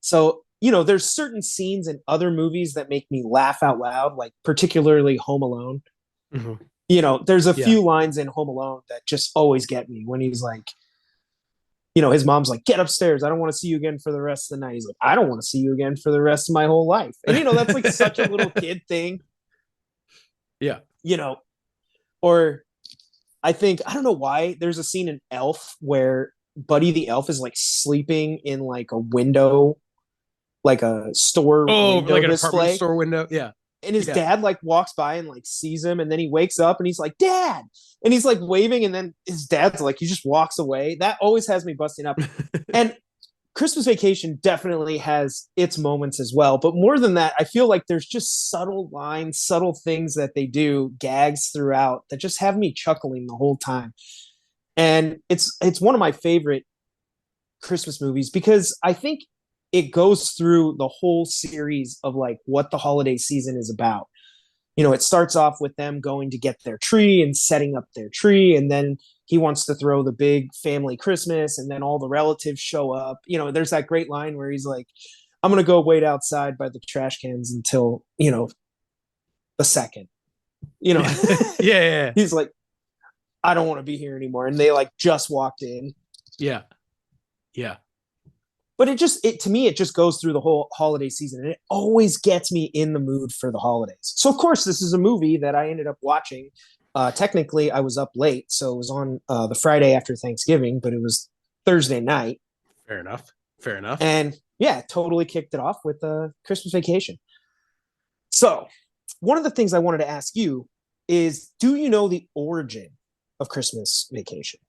So, there's certain scenes in other movies that make me laugh out loud, like particularly Home Alone. Mm-hmm. There's a few lines in Home Alone that just always get me when he's like, his mom's like, get upstairs. I don't want to see you again for the rest of the night. He's like, I don't want to see you again for the rest of my whole life. And, that's like such a little kid thing. Yeah. Or I don't know why there's a scene in Elf where Buddy the Elf is like sleeping in like a window, like a store window like an display. Apartment store window. Yeah. And his dad like walks by and like sees him, and then he wakes up and he's like, Dad. And he's like waving, and then his dad's like, he just walks away. That always has me busting up. And Christmas Vacation definitely has its moments as well. But more than that, I feel like there's just subtle lines, subtle things that they do, gags throughout that just have me chuckling the whole time. And it's one of my favorite Christmas movies because I think it goes through the whole series of like what the holiday season is about. It starts off with them going to get their tree and setting up their tree, and then he wants to throw the big family Christmas, and then all the relatives show up. There's that great line where he's like, I'm going to go wait outside by the trash cans until, the second, Yeah. He's like, I don't want to be here anymore. And they like just walked in. Yeah. Yeah. But to me, it just goes through the whole holiday season, and it always gets me in the mood for the holidays. So, of course, this is a movie that I ended up watching. Technically, I was up late, so it was on the Friday after Thanksgiving, but it was Thursday night. Fair enough. And yeah, totally kicked it off with Christmas Vacation. So, one of the things I wanted to ask you is, do you know the origin of Christmas Vacation?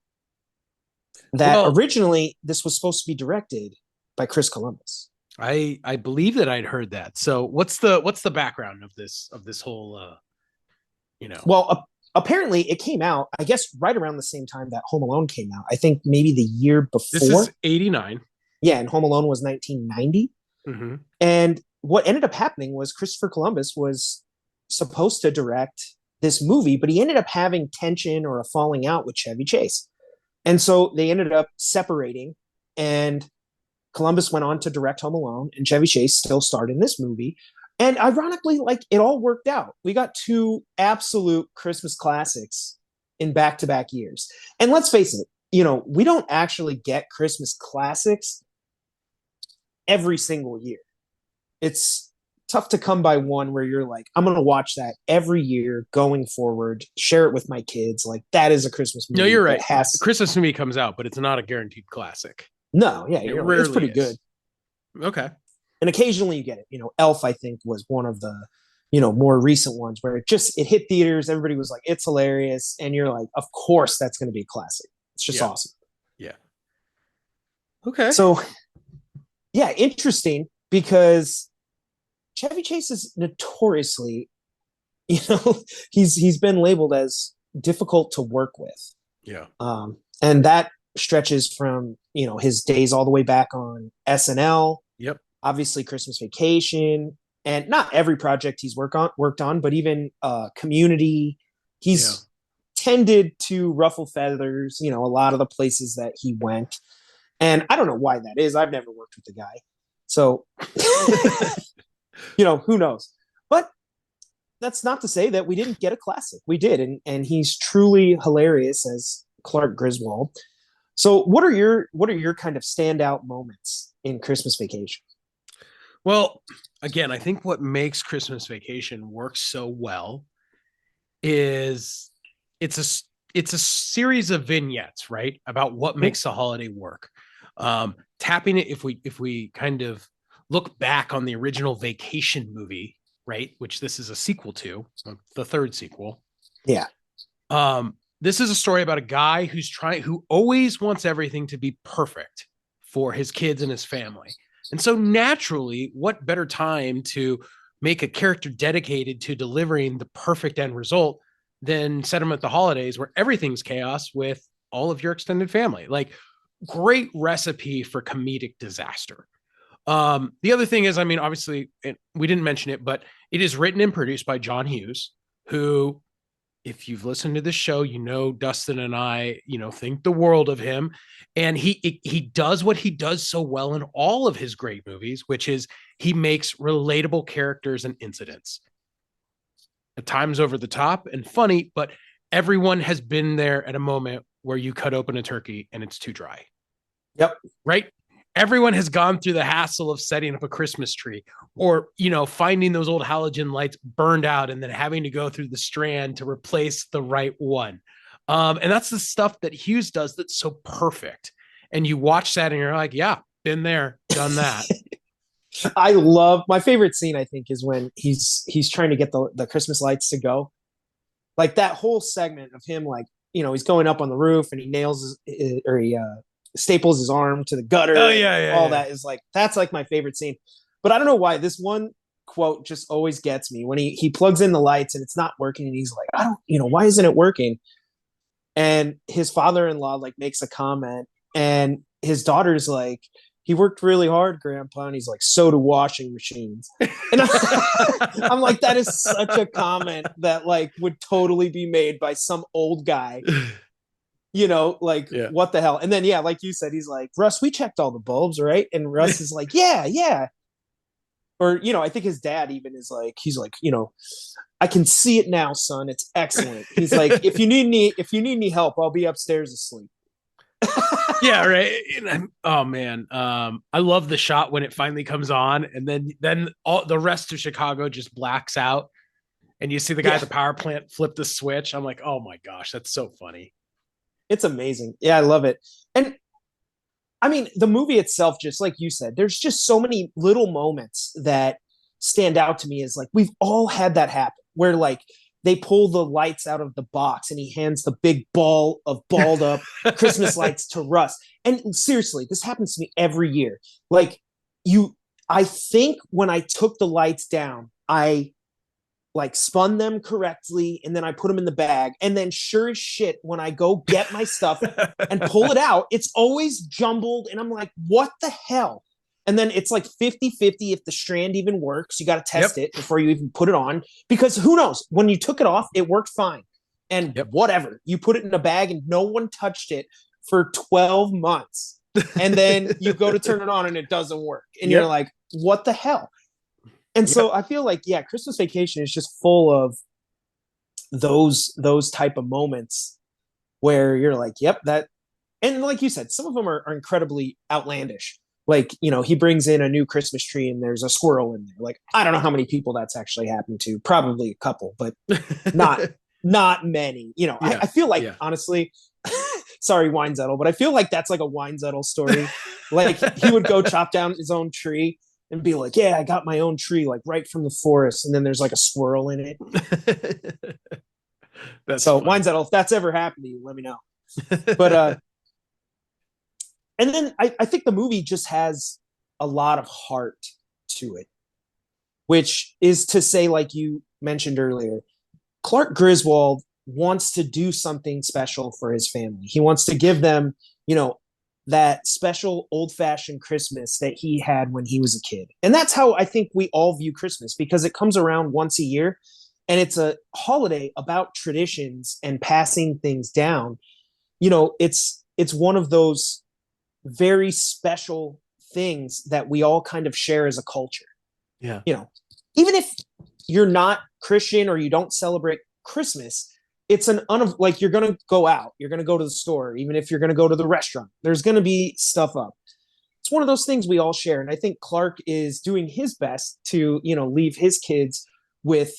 That originally this was supposed to be directed by Chris Columbus. I believe that I'd heard that. So what's the background of this whole Well, apparently it came out, I guess, right around the same time that Home Alone came out. I think maybe the year before. This is 89. Yeah, and Home Alone was 1990. Mm-hmm. And what ended up happening was Christopher Columbus was supposed to direct this movie, but he ended up having tension or a falling out with Chevy Chase. And so they ended up separating, and Columbus went on to direct Home Alone, and Chevy Chase still starred in this movie. And ironically, like, it all worked out. We got two absolute Christmas classics in back-to-back years. And let's face it, we don't actually get Christmas classics every single year. It's tough to come by one where you're like, I'm going to watch that every year going forward, share it with my kids. Like, that is a Christmas movie. No, you're right. Has Christmas movie comes out, but it's not a guaranteed classic. No, yeah, It like, it's rarely pretty is. good. Okay. And occasionally you get it. Elf, I think, was one of the more recent ones where it hit theaters. Everybody was like, it's hilarious, and you're like, of course that's going to be a classic. It's just awesome. Yeah. Okay. So, yeah, interesting, because Chevy Chase is notoriously, he's been labeled as difficult to work with. Yeah. And that stretches from his days all the way back on SNL. Yep. Obviously, Christmas Vacation, and not every project he's worked on, but even Community. He's tended to ruffle feathers. A lot of the places that he went, and I don't know why that is. I've never worked with the guy, so who knows? But that's not to say that we didn't get a classic. We did, and he's truly hilarious as Clark Griswold. So what are your kind of standout moments in Christmas Vacation? Well, again, I think what makes Christmas Vacation work so well is it's a series of vignettes, right, about what makes the holiday work. Tapping it, if we kind of look back on the original Vacation movie, right, which this is a sequel to, the third sequel. Yeah. This is a story about a guy who always wants everything to be perfect for his kids and his family. And so naturally, what better time to make a character dedicated to delivering the perfect end result than set him at the holidays where everything's chaos with all of your extended family? Like, great recipe for comedic disaster. The other thing is, obviously, we didn't mention it, but it is written and produced by John Hughes, who, if you've listened to this show, Dustin and I, think the world of him. And he does what he does so well in all of his great movies, which is he makes relatable characters and incidents. At times over the top and funny, but everyone has been there at a moment where you cut open a turkey and it's too dry. Yep. Right? Everyone has gone through the hassle of setting up a Christmas tree, or, finding those old halogen lights burned out and then having to go through the strand to replace the right one. And that's the stuff that Hughes does that's so perfect. And you watch that and you're like, yeah, been there, done that. I love, my favorite scene, I think, is when he's trying to get the Christmas lights to go. Like, that whole segment of him, like, he's going up on the roof and he nails he staples his arm to the gutter. Oh, yeah. All that is like, that's like my favorite scene. But I don't know why this one quote just always gets me when he plugs in the lights and it's not working. And he's like, why isn't it working? And his father-in-law like makes a comment, and his daughter's like, he worked really hard, Grandpa. And he's like, so do washing machines. And I'm like, that is such a comment that like would totally be made by some old guy. What the hell? And then, yeah, like you said, he's like, Russ, we checked all the bulbs, right? And Russ is like, yeah. Or, I think his dad even is like, he's like, I can see it now, son. It's excellent. He's like, if you need any help, I'll be upstairs asleep. Yeah, right. Oh man, I love the shot when it finally comes on, and then all the rest of Chicago just blacks out, and you see the guy at the power plant flip the switch. I'm like, oh my gosh, that's so funny. It's amazing. Yeah, I love it. And the movie itself, just like you said, there's just so many little moments that stand out to me as like, we've all had that happen where like they pull the lights out of the box and he hands the big ball of balled up Christmas lights to Russ. And seriously, this happens to me every year. Like I think when I took the lights down, I like spun them correctly and then I put them in the bag. And then sure as shit, when I go get my stuff and pull it out, it's always jumbled. And I'm like, what the hell? And then it's like 50-50 if the strand even works. You got to test it before you even put it on, because who knows? When you took it off, it worked fine. And whatever, you put it in a bag and no one touched it for 12 months. And then you go to turn it on and it doesn't work. And you're like, what the hell? And so I feel like, Christmas Vacation is just full of those type of moments where you're like, yep, And like you said, some of them are incredibly outlandish. Like, he brings in a new Christmas tree and there's a squirrel in there. Like, I don't know how many people that's actually happened to. Probably a couple, but not not many. Yeah. I feel like, Yeah. honestly, sorry, Weinzettel, but I feel like that's like a Weinzettel story. Like, he would go chop down his own tree and be like, yeah, I got my own tree, like right from the forest. And then there's like a squirrel in it. That's So funny. Weinzettel, if that's ever happened to you, let me know. But and then I think the movie just has a lot of heart to it, which is to say, like you mentioned earlier, Clark Griswold wants to do something special for his family. He wants to give them, that special old fashioned Christmas that he had when he was a kid. And that's how I think we all view Christmas, because it comes around once a year and it's a holiday about traditions and passing things down. It's one of those very special things that we all kind of share as a culture. Yeah. Even if you're not Christian or you don't celebrate Christmas, it's like you're going to go out, you're going to go to the store, even if you're going to go to the restaurant, there's going to be stuff up. It's one of those things we all share. And I think Clark is doing his best to, leave his kids with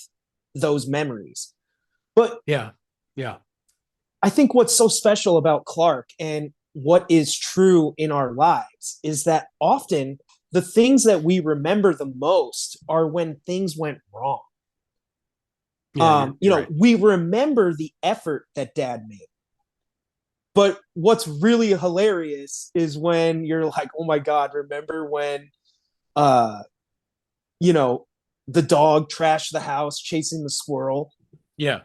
those memories. But Yeah. Yeah. I think what's so special about Clark and what is true in our lives is that often the things that we remember the most are when things went wrong. Yeah. You're right. We remember the effort that dad made. But what's really hilarious is when you're like, oh my God, remember when, the dog trashed the house chasing the squirrel? Yeah.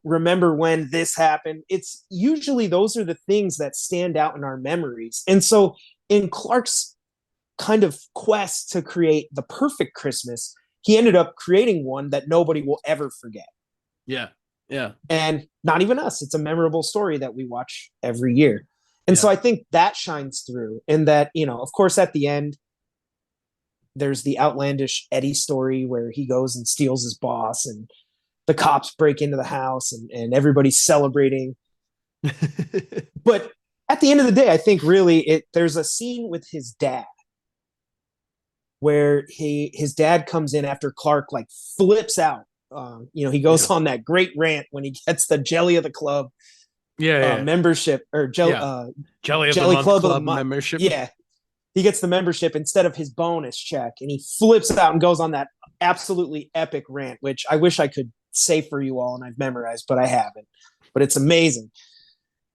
Remember when this happened? It's usually those are the things that stand out in our memories. And so in Clark's kind of quest to create the perfect Christmas, he ended up creating one that nobody will ever forget. Yeah. Yeah. And not even us. It's a memorable story that we watch every year. And so I think that shines through. And that, of course, at the end, there's the outlandish Eddie story where he goes and steals his boss and the cops break into the house and everybody's celebrating. But at the end of the day, I think really there's a scene with his dad where his dad comes in after Clark like flips out. He goes on that great rant when he gets the Jelly of the Club membership or Jelly of the Month Club of the Month membership. Yeah, he gets the membership instead of his bonus check, and he flips out and goes on that absolutely epic rant, which I wish I could say for you all and I've memorized, but I haven't. But it's amazing.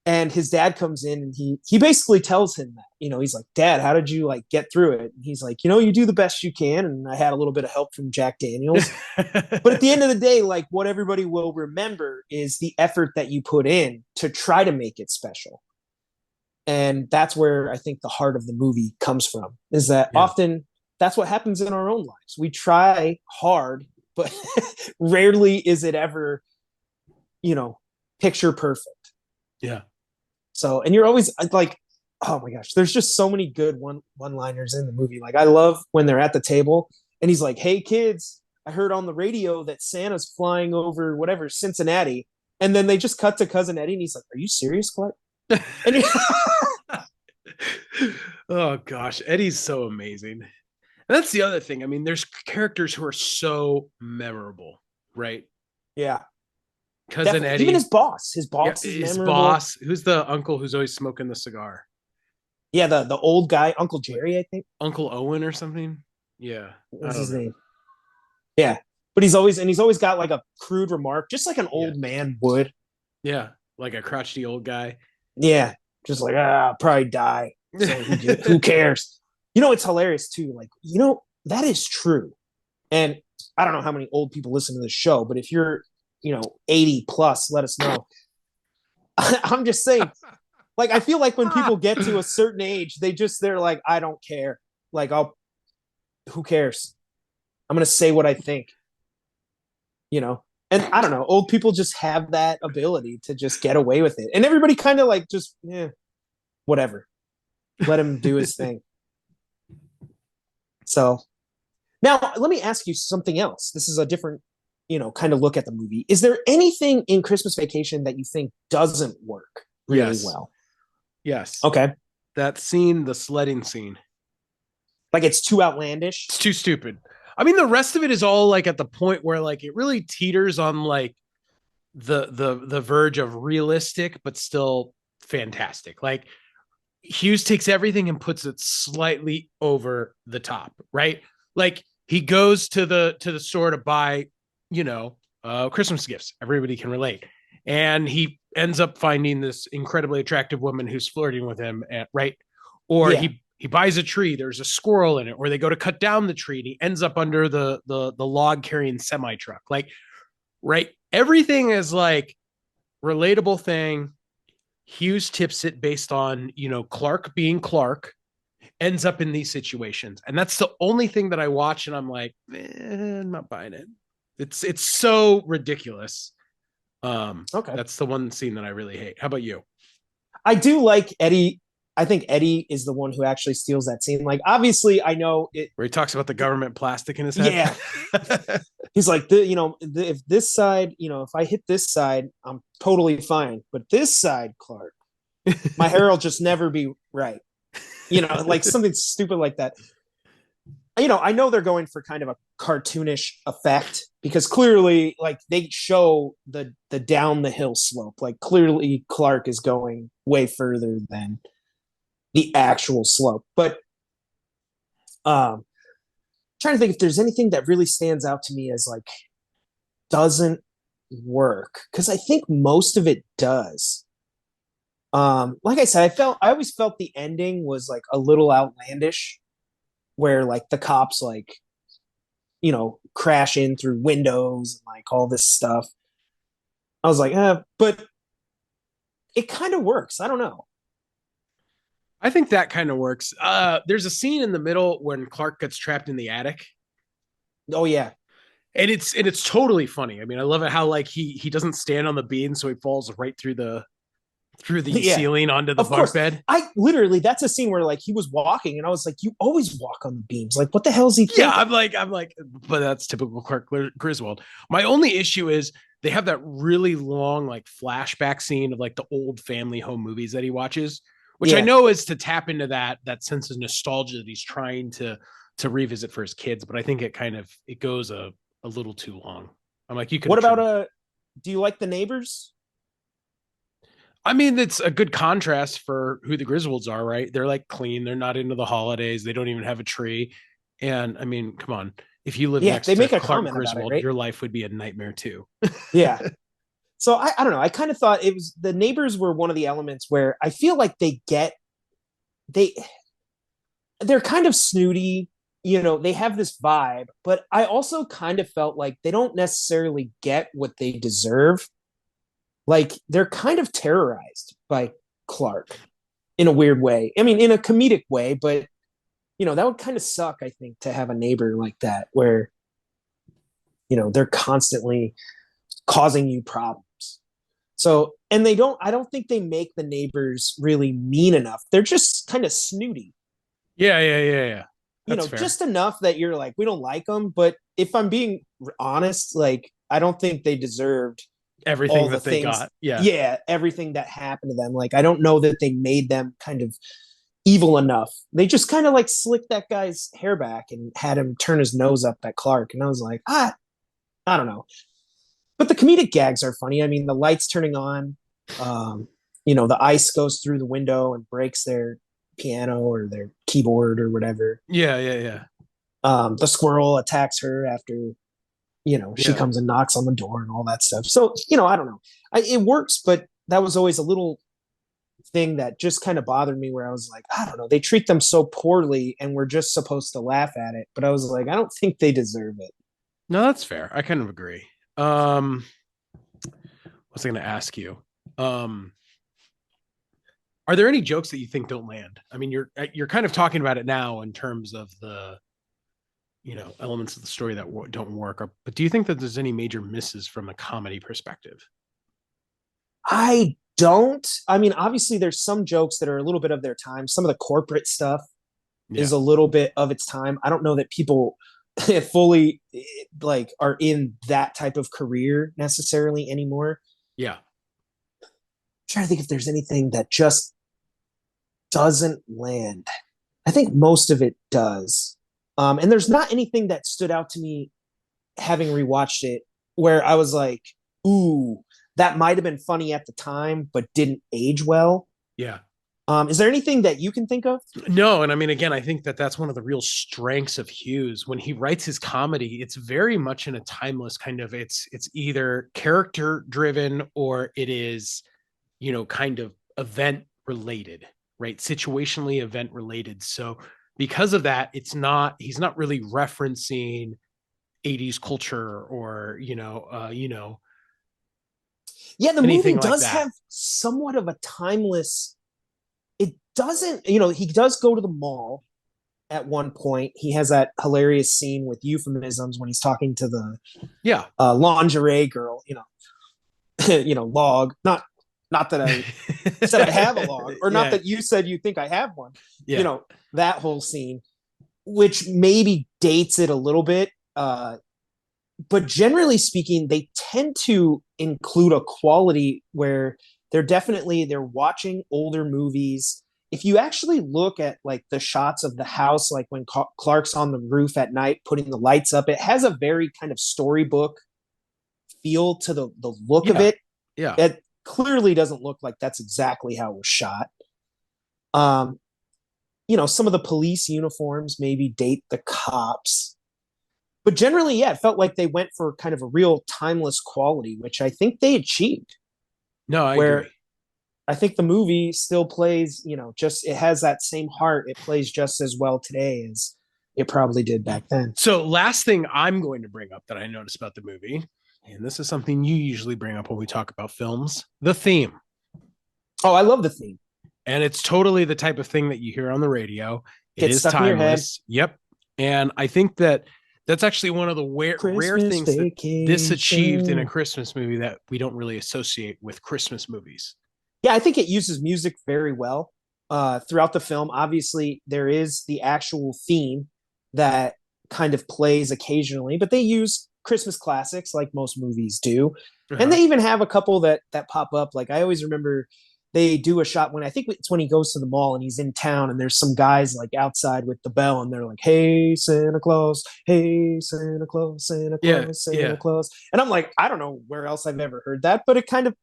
And his dad comes in and he basically tells him that, he's like, Dad, how did you like get through it? And he's like, you do the best you can. And I had a little bit of help from Jack Daniels. But at the end of the day, like what everybody will remember is the effort that you put in to try to make it special. And that's where I think the heart of the movie comes from, is that often that's what happens in our own lives. We try hard, but rarely is it ever, picture perfect. Yeah. So, and you're always like, oh my gosh, there's just so many good one-liners in the movie. Like I love when they're at the table and he's like, hey kids, I heard on the radio that Santa's flying over whatever, Cincinnati. And then they just cut to Cousin Eddie and he's like, are you serious, Clark? And oh gosh, Eddie's so amazing. And that's the other thing. I mean, there's characters who are so memorable, right? Yeah. Cousin Definitely. Eddie, even his boss is his memorable. boss, who's the uncle who's always smoking the cigar. Yeah, the old guy, Uncle Jerry, I think. Uncle Owen or something. Yeah. What's his name? Yeah. But he's always got like a crude remark, just like an old man would. Yeah. Like a crotchety old guy. Yeah. Just like, I'll probably die. So who cares? It's hilarious too. Like, that is true. And I don't know how many old people listen to this show, but if you're 80 plus, let us know. I'm just saying, like, I feel like when people get to a certain age, they're like, I don't care. Like, who cares? I'm going to say what I think, and I don't know, old people just have that ability to just get away with it. And everybody kind of like, just, whatever, let him do his thing. So now let me ask you something else. This is a different kind of look at the movie. Is there anything in Christmas Vacation that you think doesn't work really well? Yes. Okay. That scene, the sledding scene. Like it's too outlandish. It's too stupid. I mean, the rest of it is all like at the point where like it really teeters on like the verge of realistic, but still fantastic. Like Hughes takes everything and puts it slightly over the top, right? Like he goes to the store to buy, you know, Christmas gifts. Everybody can relate. And he ends up finding this incredibly attractive woman who's flirting with him, right? Or Yeah. he buys a tree, there's a squirrel in it, or they go to cut down the tree and he ends up under the log carrying semi truck. Like, right? Everything is like relatable thing. Hughes tips it based on, you know, Clark being Clark, ends up in these situations. And that's the only thing that I watch and I'm like, I'm not buying it. It's so ridiculous. Okay. That's the one scene that I really hate. How about you? I do like Eddie. I think Eddie is the one who actually steals that scene. Like, obviously, I know it. Where he talks about the government plastic in his head. Yeah. He's like, if this side, if I hit this side, I'm totally fine. But this side, Clark, my hair will just never be right. Like something stupid like that. I know they're going for kind of a cartoonish effect because clearly, like they show the down the hill slope. Like clearly, Clark is going way further than the actual slope. But trying to think if there's anything that really stands out to me as like doesn't work because I think most of it does. Like I said, I always felt the ending was like a little outlandish, where like the cops like crash in through windows and like all this stuff. I was like, but it kind of works. I don't know. I think that kind of works. There's a scene in the middle when Clark gets trapped in the attic. Oh yeah, And it's totally funny. I mean, I love it how like he doesn't stand on the beam, so he falls right through the yeah. ceiling onto the Of bunk course, bed. I literally that's a scene where like he was walking, and I was like, you always walk on the beams. Like, what the hell is he Yeah, thinking? I'm like, but that's typical Clark Griswold. My only issue is they have that really long like flashback scene of like the old family home movies that he watches, which I Yeah. know is to tap into that sense of nostalgia that he's trying to revisit for his kids. But I think it goes a little too long. I'm like, you could What have about trimmed. Do you like the neighbors? I mean, it's a good contrast for who the Griswolds are, right? They're like clean. They're not into the holidays. They don't even have a tree. And I mean, come on. If you live Yeah, next they to make a Clark comment about it, Griswold, right? your life would be a nightmare too. Yeah. So I don't know. I kind of thought it was the neighbors were one of the elements where I feel like they they're kind of snooty. They have this vibe, but I also kind of felt like they don't necessarily get what they deserve. Like they're kind of terrorized by Clark in a weird way. I mean, in a comedic way, but that would kind of suck, I think, to have a neighbor like that where, they're constantly causing you problems. So, and I don't think they make the neighbors really mean enough. They're just kind of snooty, Yeah. That's fair. just enough that you're like, we don't like them. But if I'm being honest, like, I don't think they deserved all Everything the that they things. got. Yeah. Yeah, everything that happened to them. Like, I don't know that they made them kind of evil enough. They just kind of like slicked that guy's hair back and had him turn his nose up at Clark. And I was like, I don't know. But the comedic gags are funny. I mean, the lights turning on, the ice goes through the window and breaks their piano or their keyboard or whatever. Yeah. The squirrel attacks her after, she Yeah. comes and knocks on the door and all that stuff. So, I don't know. It works, but that was always a little thing that just kind of bothered me where I was like, I don't know. They treat them so poorly and we're just supposed to laugh at it. But I was like, I don't think they deserve it. No, that's fair. I kind of agree. What's I going to ask you? Um, are there any jokes that you think don't land? I mean, you're kind of talking about it now in terms of the elements of the story that don't work. But do you think that there's any major misses from a comedy perspective? I don't. I mean, obviously, there's some jokes that are a little bit of their time. Some of the corporate stuff Yeah. is a little bit of its time. I don't know that people fully like are in that type of career necessarily anymore. Yeah. I'm trying to think if there's anything that just doesn't land. I think most of it does. And there's not anything that stood out to me having rewatched it where I was like, ooh, that might have been funny at the time, but didn't age well. Yeah. Is there anything that you can think of? No, and I mean, again, I think that that's one of the real strengths of Hughes. When he writes his comedy, it's very much in a timeless kind of, it's either character driven or it is, kind of event related, right? Situationally event related. So because of that, he's not really referencing 80s culture or, Yeah, the movie anything like does that. have somewhat of a timeless. It doesn't, he does go to the mall at one point. He has that hilarious scene with euphemisms when he's talking to the Yeah. lingerie girl, log. Not that I said I have a log, or not Yeah. that you said you think I have one. Yeah. That whole scene, which maybe dates it a little bit. But generally speaking, they tend to include a quality where they're watching older movies. If you actually look at like the shots of the house, like when Clark's on the roof at night putting the lights up, it has a very kind of storybook feel to the look of Yeah. it. Yeah. It clearly doesn't look like that's exactly how it was shot. Um, some of the police uniforms maybe date the cops. But generally, yeah, it felt like they went for kind of a real timeless quality, which I think they achieved. No, I Where agree. I think the movie still plays, just it has that same heart. It plays just as well today as it probably did back then. So, last thing I'm going to bring up that I noticed about the movie, and this is something you usually bring up when we talk about films, the theme. Oh, I love the theme. And it's totally the type of thing that you hear on the radio. It Gets is stuck in your head. timeless. Yep. And I think that that's actually one of the rare Christmas things that this achieved in a vacation. Christmas movie that we don't really associate with Christmas movies. Yeah, I think it uses music very well throughout the film. Obviously, there is the actual theme that kind of plays occasionally, but they use Christmas classics like most movies do, and Uh-huh. they even have a couple that pop up. Like I always remember, they do a shot when I think it's when he goes to the mall and he's in town, and there's some guys like outside with the bell, and they're like, "Hey Santa Claus, hey Santa Claus, Santa Yeah. Claus, Santa Yeah. Claus," and I'm like, I don't know where else I've ever heard that, but it kind of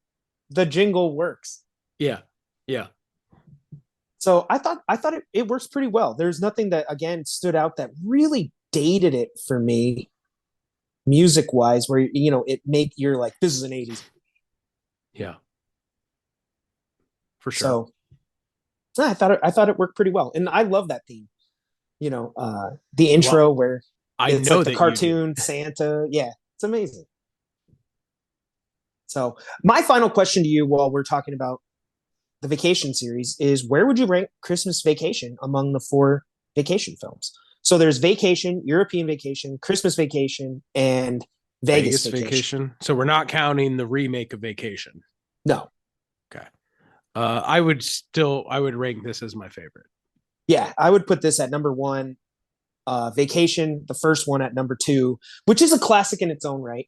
the jingle works. Yeah. Yeah. So I thought it works pretty well. There's nothing that again stood out that really dated it for me music wise, where it make you're like, this is an 80s. Yeah. For sure. So I thought it worked pretty well. And I love that theme. The Well, intro where I it's know like the that you do. cartoon Santa. Yeah, it's amazing. So my final question to you while we're talking about the Vacation series is, where would you rank Christmas Vacation among the four vacation films? So there's Vacation, European Vacation, Christmas Vacation, and Vegas Vegas Vacation. Vacation. So we're not counting the remake of Vacation. No. Okay. I would rank this as my favorite. Yeah, I would put this at number one. Vacation, the first one, at number two, which is a classic in its own right.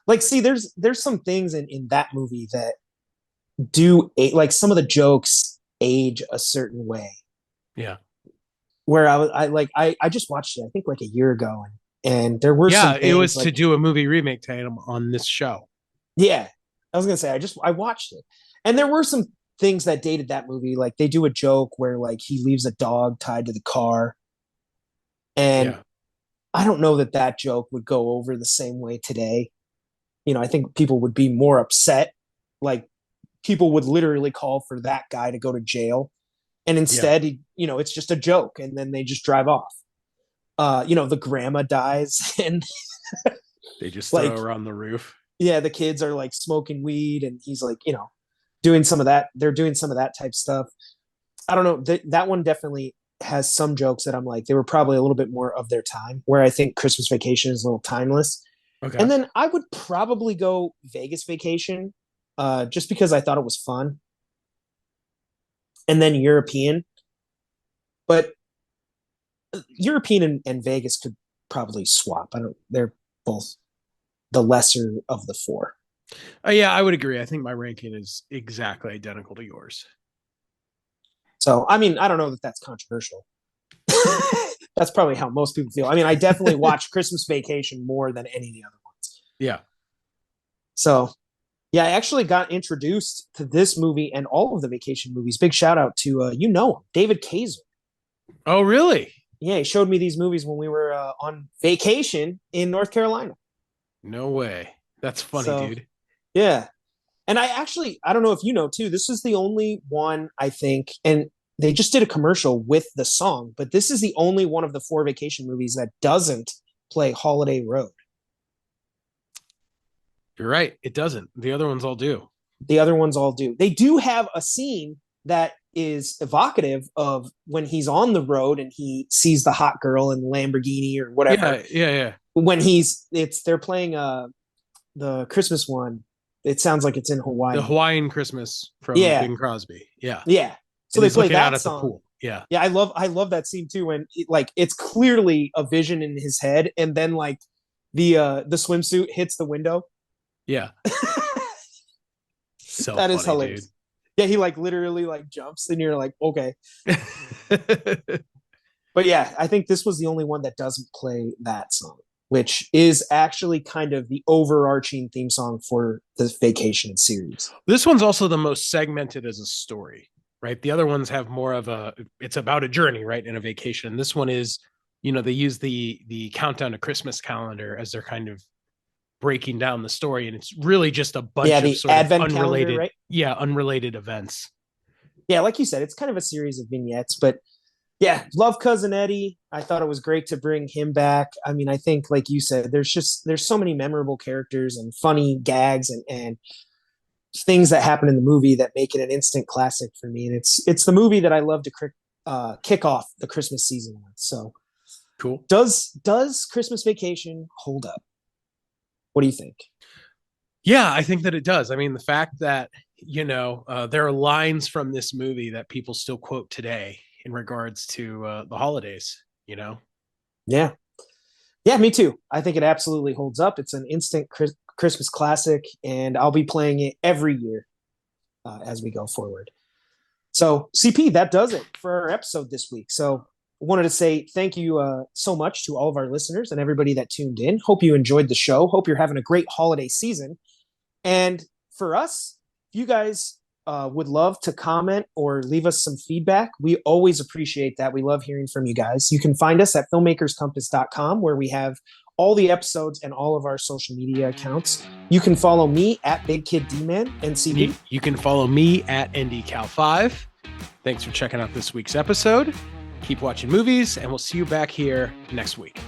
Like, see, there's some things in that movie that like some of the jokes age a certain way. Yeah. Where I just watched it, I think like a year ago, and there were some Yeah, it things was to like, do a movie remake to him on this show. yeah, I was gonna say I watched it, and there were some things that dated that movie. Like they do a joke where like he leaves a dog tied to the car, and Yeah. I don't know that joke would go over the same way today. I think people would be more upset. Like people would literally call for that guy to go to jail, and Yeah. instead, it's just a joke, and then they just drive off. The grandma dies, and They just throw like, her on the roof. yeah, the kids are like smoking weed, and he's like, doing some of that. They're doing some of that type stuff. I don't know. That one definitely has some jokes that I'm like, they were probably a little bit more of their time, where I think Christmas Vacation is a little timeless. And Okay. then I would probably go Vegas Vacation, just because I thought it was fun. And then European, but European and Vegas could probably swap. I don't. They're both the lesser of the four. Yeah, I would agree. I think my ranking is exactly identical to yours. So, I mean, I don't know that that's controversial. That's probably how most people feel. I mean, I definitely watch Christmas Vacation more than any of the other ones. Yeah. So, yeah, I actually got introduced to this movie and all of the vacation movies. Big shout out to David Kaiser. Oh, really? Yeah, he showed me these movies when we were on vacation in North Carolina. No way. That's funny, So, dude. yeah. And I don't know if you know too, this is the only one I think, and they just did a commercial with the song, but this is the only one of the 4 vacation movies that doesn't play Holiday Road. You're right. It doesn't. The other ones all do. The other ones all do. They do have a scene that is evocative of when he's on the road and he sees the hot girl in the Lamborghini or whatever. Yeah. When they're playing the Christmas one. It sounds like it's in Hawaii. The Hawaiian Christmas from Bing Crosby. Yeah. Yeah. So and they play that out at song. The pool. Yeah. Yeah, I love that scene too when it's clearly a vision in his head and then like the swimsuit hits the window. Yeah. So that funny, is hilarious. Dude. Yeah, he like literally like jumps and you're like, okay. But yeah, I think this was the only one that doesn't play that song, which is actually kind of the overarching theme song for the Vacation series. This one's also the most segmented as a story, right? The other ones have more of it's about a journey, right? In a vacation. This one is, they use the countdown to Christmas calendar as they're kind of breaking down the story. And it's really just a bunch of sort Advent of unrelated, calendar, right? Yeah, unrelated events. Yeah, like you said, it's kind of a series of vignettes, but yeah, love Cousin Eddie. I thought it was great to bring him back. I mean, I think, like you said, there's so many memorable characters and funny gags and things that happen in the movie that make it an instant classic for me. And it's the movie that I love to kick off the Christmas season with. So cool. Does Christmas Vacation hold up? What do you think? Yeah, I think that it does. I mean, the fact that, there are lines from this movie that people still quote today in regards to the holidays, Yeah, me too. I think it absolutely holds up. It's an instant Christmas classic, and I'll be playing it every year as we go forward. So, CP, that does it for our episode this week. So, I wanted to say thank you so much to all of our listeners and everybody that tuned in. Hope you enjoyed the show. Hope you're having a great holiday season. And for us, if you guys would love to comment or leave us some feedback, we always appreciate that. We love hearing from you guys. You can find us at filmmakerscompass.com, where we have all the episodes and all of our social media accounts. You can follow me at Big Kid D-Man and CP. You can follow me at NDCal5. Thanks for checking out this week's episode. Keep watching movies, and we'll see you back here next week.